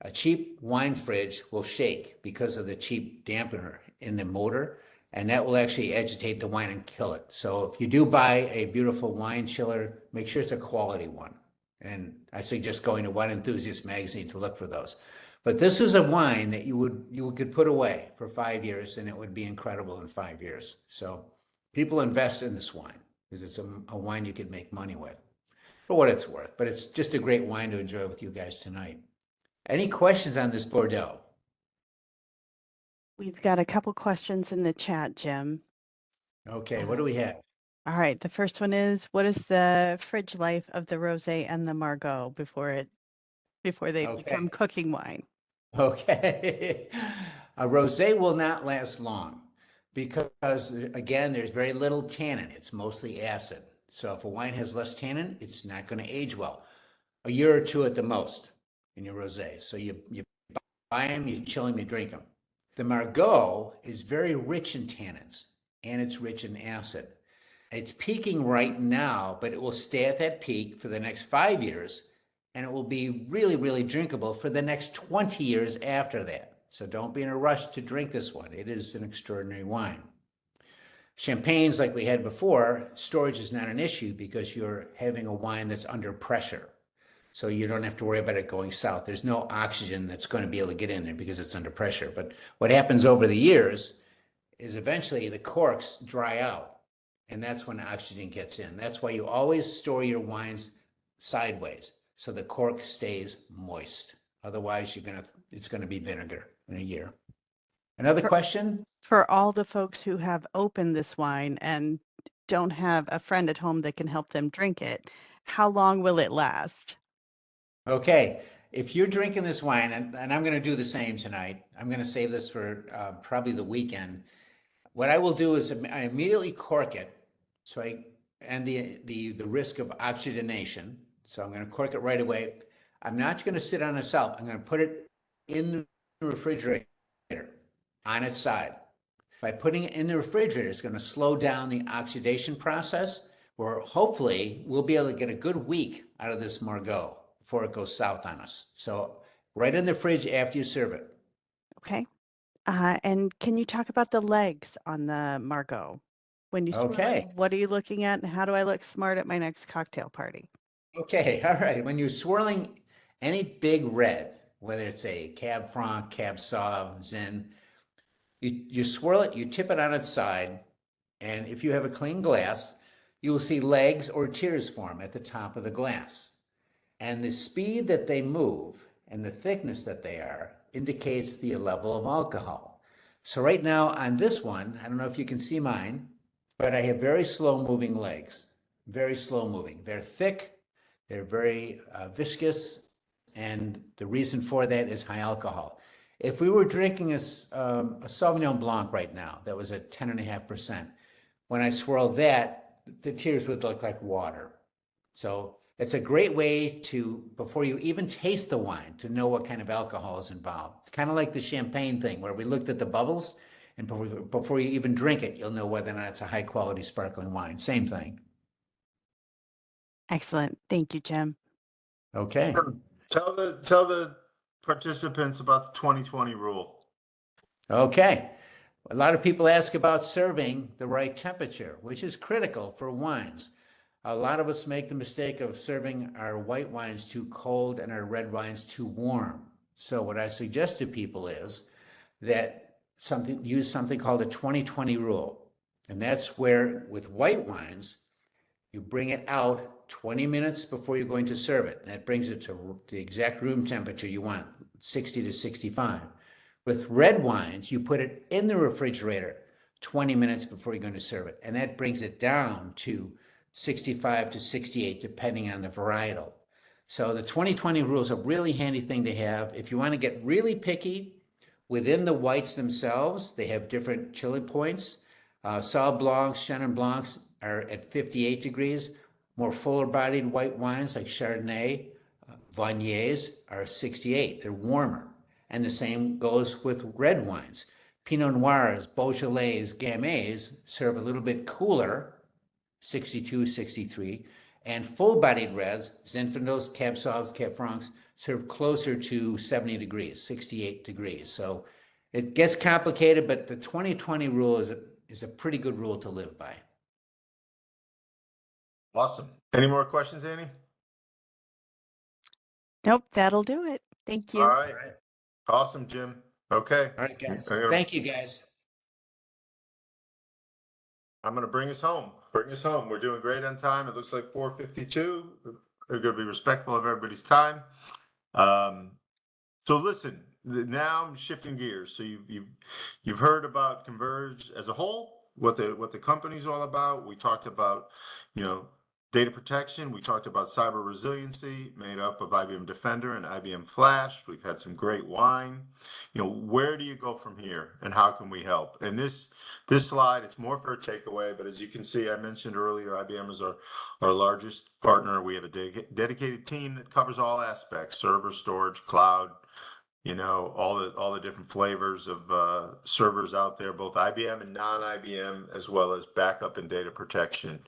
A cheap wine fridge will shake because of the cheap dampener in the motor, and that will actually agitate the wine and kill it. So if you do buy a beautiful wine chiller, make sure it's a quality one. And I suggest going to Wine Enthusiast magazine to look for those. But this is a wine that you could put away for 5 years, and it would be incredible in 5 years. So people invest in this wine because it's a wine you could make money with for what it's worth. But it's just a great wine to enjoy with you guys tonight. Any questions on this Bordeaux? We've got a couple questions in the chat, Jim. Okay, what do we have? All right, the first one is, what is the fridge life of the Rosé and the Margaux before they become cooking wine? Okay. A rosé will not last long because, again, there's very little tannin. It's mostly acid. So if a wine has less tannin, it's not going to age well. A year or two at the most in your rosé. So you buy them, you chill them, you drink them. The Margaux is very rich in tannins, and it's rich in acid. It's peaking right now, but it will stay at that peak for the next 5 years, and it will be really, really drinkable for the next 20 years after that. So don't be in a rush to drink this one. It is an extraordinary wine. Champagnes, like we had before, storage is not an issue because you're having a wine that's under pressure. So you don't have to worry about it going south. There's no oxygen that's going to be able to get in there because it's under pressure. But what happens over the years is eventually the corks dry out. And that's when oxygen gets in. That's why you always store your wines sideways so the cork stays moist. Otherwise, it's going to be vinegar in a year. Another question? For all the folks who have opened this wine and don't have a friend at home that can help them drink it, how long will it last? Okay, if you're drinking this wine, and I'm going to do the same tonight, I'm going to save this for probably the weekend. What I will do is I immediately cork it, so I end the risk of oxygenation. So I'm going to cork it right away. I'm not going to sit on itself. I'm going to put it in the refrigerator on its side. By putting it in the refrigerator, it's going to slow down the oxidation process, where hopefully we'll be able to get a good week out of this Margaux before it goes south on us. So right in the fridge after you serve it. Okay. And can you talk about the legs on the Margaux? When you swirl it, what are you looking at, and how do I look smart at my next cocktail party? Okay, all right. When you're swirling any big red, whether it's a Cab Franc, Cab Sauv, Zin, you swirl it, you tip it on its side, and if you have a clean glass, you will see legs or tears form at the top of the glass. And the speed that they move and the thickness that they are indicates the level of alcohol. So right now on this one, I don't know if you can see mine, but I have very slow moving legs, very slow moving. They're thick, they're very viscous, and the reason for that is high alcohol. If we were drinking a Sauvignon Blanc right now, that was at 10.5%, when I swirled that, the tears would look like water. So it's a great way to, before you even taste the wine, to know what kind of alcohol is involved. It's kind of like the champagne thing where we looked at the bubbles, and before you even drink it, you'll know whether or not it's a high quality sparkling wine. Same thing. Excellent. Thank you, Jim. Okay. Tell the participants about the 2020 rule. Okay. A lot of people ask about serving the right temperature, which is critical for wines. A lot of us make the mistake of serving our white wines too cold and our red wines too warm. So what I suggest to people is that use something called a 20-20 rule. And that's where with white wines, you bring it out 20 minutes before you're going to serve it. And that brings it to the exact room temperature you want, 60 to 65. With red wines, you put it in the refrigerator 20 minutes before you're going to serve it. And that brings it down to 65 to 68, depending on the varietal. So the 20-20 rule is a really handy thing to have. If you want to get really picky, within the whites themselves, they have different chilling points. Sauv Blancs, Chenin Blancs are at 58 degrees. More fuller-bodied white wines like Chardonnay, Viogniers are 68. They're warmer. And the same goes with red wines. Pinot Noirs, Beaujolais, Gamay serve a little bit cooler, 62, 63. And full-bodied reds, Zinfandos, Cab Sauves, Cab Francs, serve closer to 70 degrees, 68 degrees. So it gets complicated, but the 20-20 rule is a pretty good rule to live by. Awesome. Any more questions, Annie? Nope, that'll do it. Thank you. All right. Awesome, Jim. Okay. All right, guys. Thank you, guys. I'm going to bring us home. Bring us home. We're doing great on time. It looks like 4:52. We're going to be respectful of everybody's time. So listen, now I'm shifting gears. So you've heard about Converge as a whole, what the company's all about. We talked about, data protection. We talked about cyber resiliency, made up of IBM Defender and IBM Flash. We've had some great wine. Where do you go from here, and how can we help? And this slide, it's more for a takeaway, but as you can see, I mentioned earlier, IBM is our largest partner. We have a dedicated team that covers all aspects: server, storage, cloud. All the different flavors of servers out there, both IBM and non-IBM, as well as backup and data protection.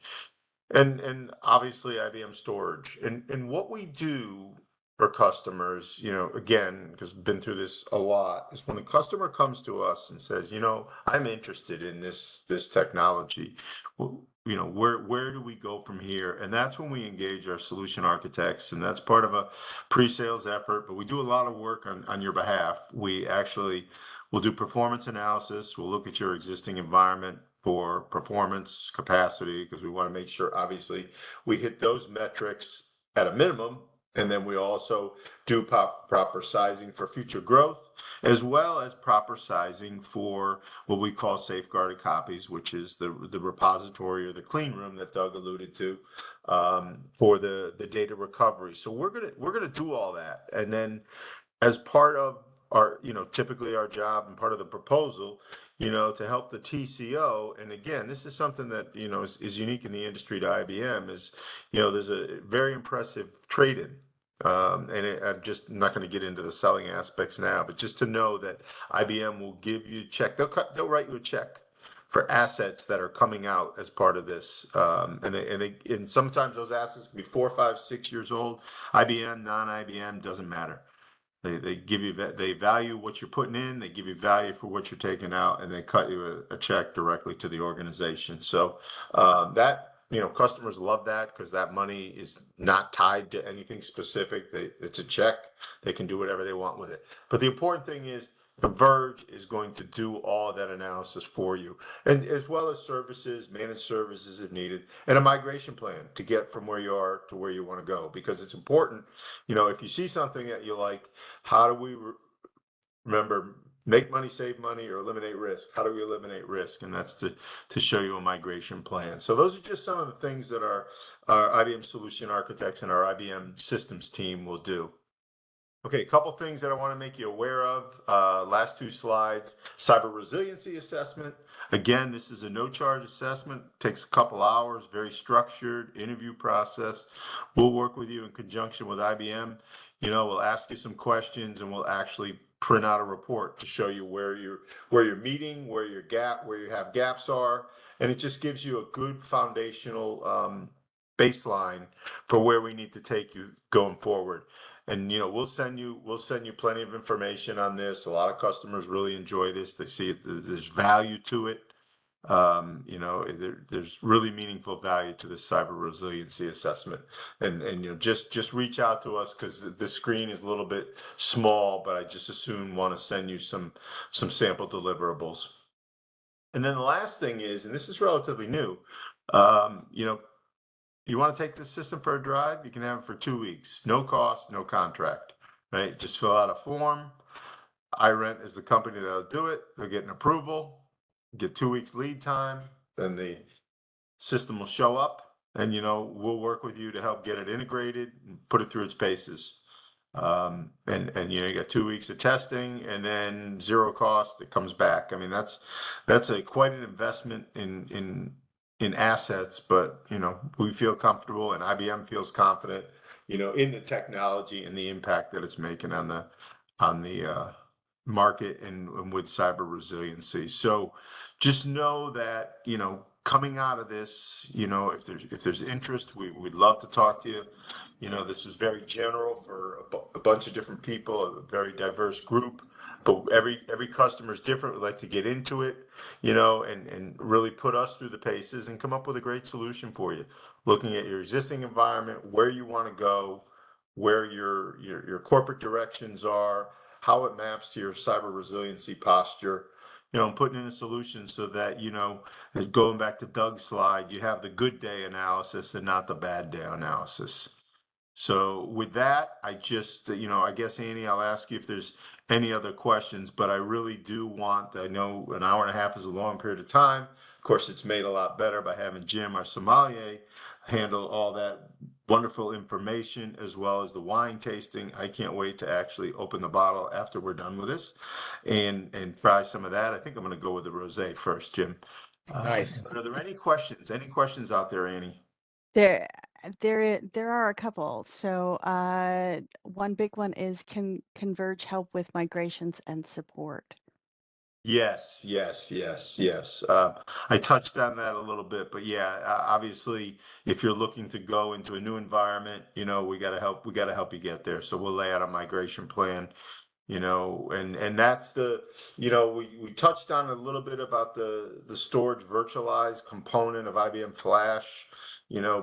And obviously IBM storage. And what we do for customers, again, because I've been through this a lot, is when a customer comes to us and says, I'm interested in this technology, where do we go from here? And that's when we engage our solution architects, and that's part of a pre-sales effort, but we do a lot of work on your behalf. We actually will do performance analysis. We'll look at your existing environment for performance capacity, because we want to make sure, obviously, we hit those metrics at a minimum. And then we also do proper sizing for future growth, as well as proper sizing for what we call safeguarded copies, which is the repository or the clean room that Doug alluded to, for the data recovery. So we're gonna do all that, and then as part of our, typically our job and part of the proposal, to help the TCO. And again, this is something that, is unique in the industry to IBM is, there's a very impressive trade-in. And I'm just not going to get into the selling aspects now, but just to know that IBM will give you a check. They'll write you a check for assets that are coming out as part of this. And sometimes those assets can be 4, 5, 6 years old. IBM, non-IBM, doesn't matter. They give you that, they value what you're putting in, they give you value for what you're taking out, and they cut you a check directly to the organization. So that, customers love that, because that money is not tied to anything specific. It's a check. They can do whatever they want with it. But the important thing is Converge is going to do all that analysis for you, and as well as services, managed services if needed, and a migration plan to get from where you are to where you want to go. Because it's important, if you see something that you like, how do we remember, make money, save money, or eliminate risk? How do we eliminate risk? And that's to show you a migration plan. So those are just some of the things that our IBM solution architects and our IBM systems team will do. Okay, a couple things that I want to make you aware of. Last 2 slides. Cyber resiliency assessment. Again, this is a no-charge assessment. Takes a couple hours. Very structured interview process. We'll work with you in conjunction with IBM. We'll ask you some questions, and we'll actually print out a report to show you where you're meeting, where you have gaps are, and it just gives you a good foundational baseline for where we need to take you going forward. And we'll send you plenty of information on this. A lot of customers really enjoy this. They see it, there's value to it. There's really meaningful value to the cyber resiliency assessment, and just reach out to us, because the screen is a little bit small, but I just as soon want to send you some sample deliverables. And then the last thing is, and this is relatively new, you want to take this system for a drive, you can have it for 2 weeks, no cost, no contract, right? Just fill out a form. iRent is the company that'll do it. They'll get an approval, get 2 weeks lead time, then the system will show up, and we'll work with you to help get it integrated and put it through its paces. And you got 2 weeks of testing, and then zero cost, it comes back. I mean, that's quite an investment in assets, but we feel comfortable, and IBM feels confident, in the technology and the impact that it's making on the market and with cyber resiliency. So just know that, coming out of this, if there's interest, we'd love to talk to you. This is very general for a bunch of different people, a very diverse group, but every customer is different. We'd like to get into it, and really put us through the paces and come up with a great solution for you, looking at your existing environment, where you want to go, where your corporate directions are, how it maps to your cyber resiliency posture, and putting in a solution so that, going back to Doug's slide, you have the good day analysis and not the bad day analysis. So with that, I just, I guess, Annie, I'll ask you if there's any other questions, but I really do want, I know an hour and a half is a long period of time. Of course, it's made a lot better by having Jim, our sommelier, handle all that wonderful information, as well as the wine tasting. I can't wait to actually open the bottle after we're done with this and try some of that. I think I'm going to go with the rosé first, Jim. Nice. But are there any questions? Any questions out there, Annie? There are a couple. So one big one is, can Converge help with migrations and support? Yes. I touched on that a little bit, but yeah, obviously, if you're looking to go into a new environment, we got to help you get there. So we'll lay out a migration plan, and that's we touched on a little bit about the storage virtualized component of IBM Flash,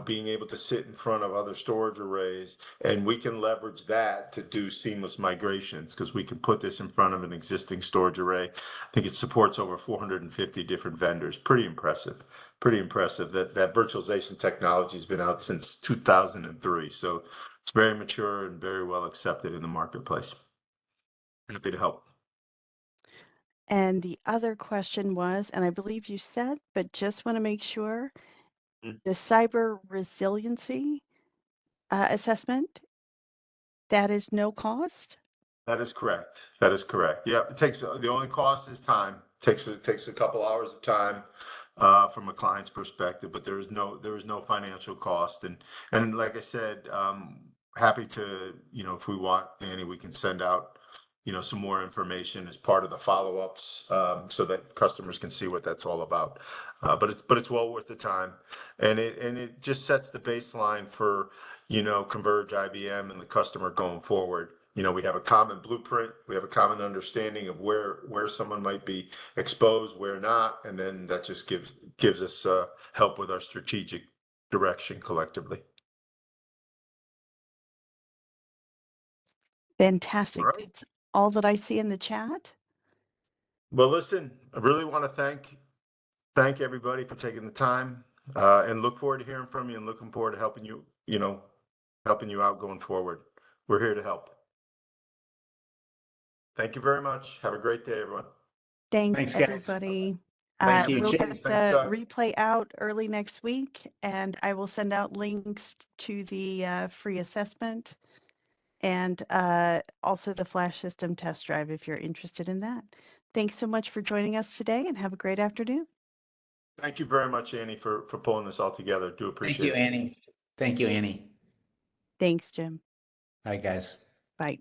being able to sit in front of other storage arrays, and we can leverage that to do seamless migrations, because we can put this in front of an existing storage array. I think it supports over 450 different vendors. Pretty impressive that virtualization technology has been out since 2003. So it's very mature and very well accepted in the marketplace. Happy to help. And the other question was, and I believe you said, but just want to make sure, the cyber resiliency assessment, that is no cost? That is correct. Yeah, the only cost is time. Takes a couple hours of time from a client's perspective, but there is no financial cost. And like I said, happy to, if we want, Annie, we can send out, some more information as part of the follow-ups, so that customers can see what that's all about. But it's well worth the time, and it just sets the baseline for, Converge, IBM, and the customer going forward. We have a common blueprint, we have a common understanding of where someone might be exposed, where not, and then that just gives us help with our strategic direction collectively. Fantastic. All right. That's all that I see in the chat. Well, listen, I really want to thank everybody for taking the time, and look forward to hearing from you, and looking forward to helping you, helping you out going forward. We're here to help. Thank you very much. Have a great day, everyone. Thanks, Guys. everybody. Thank you, We'll Jim. get Thanks, the Doug. replay out early next week, and I will send out links to the free assessment, and also the FlashSystem test drive if you're interested in that. Thanks so much for joining us today, and have a great afternoon. Thank you very much, Annie, for pulling this all together. Do appreciate it. Thank you, Annie. Thanks, Jim. Bye, guys. Bye.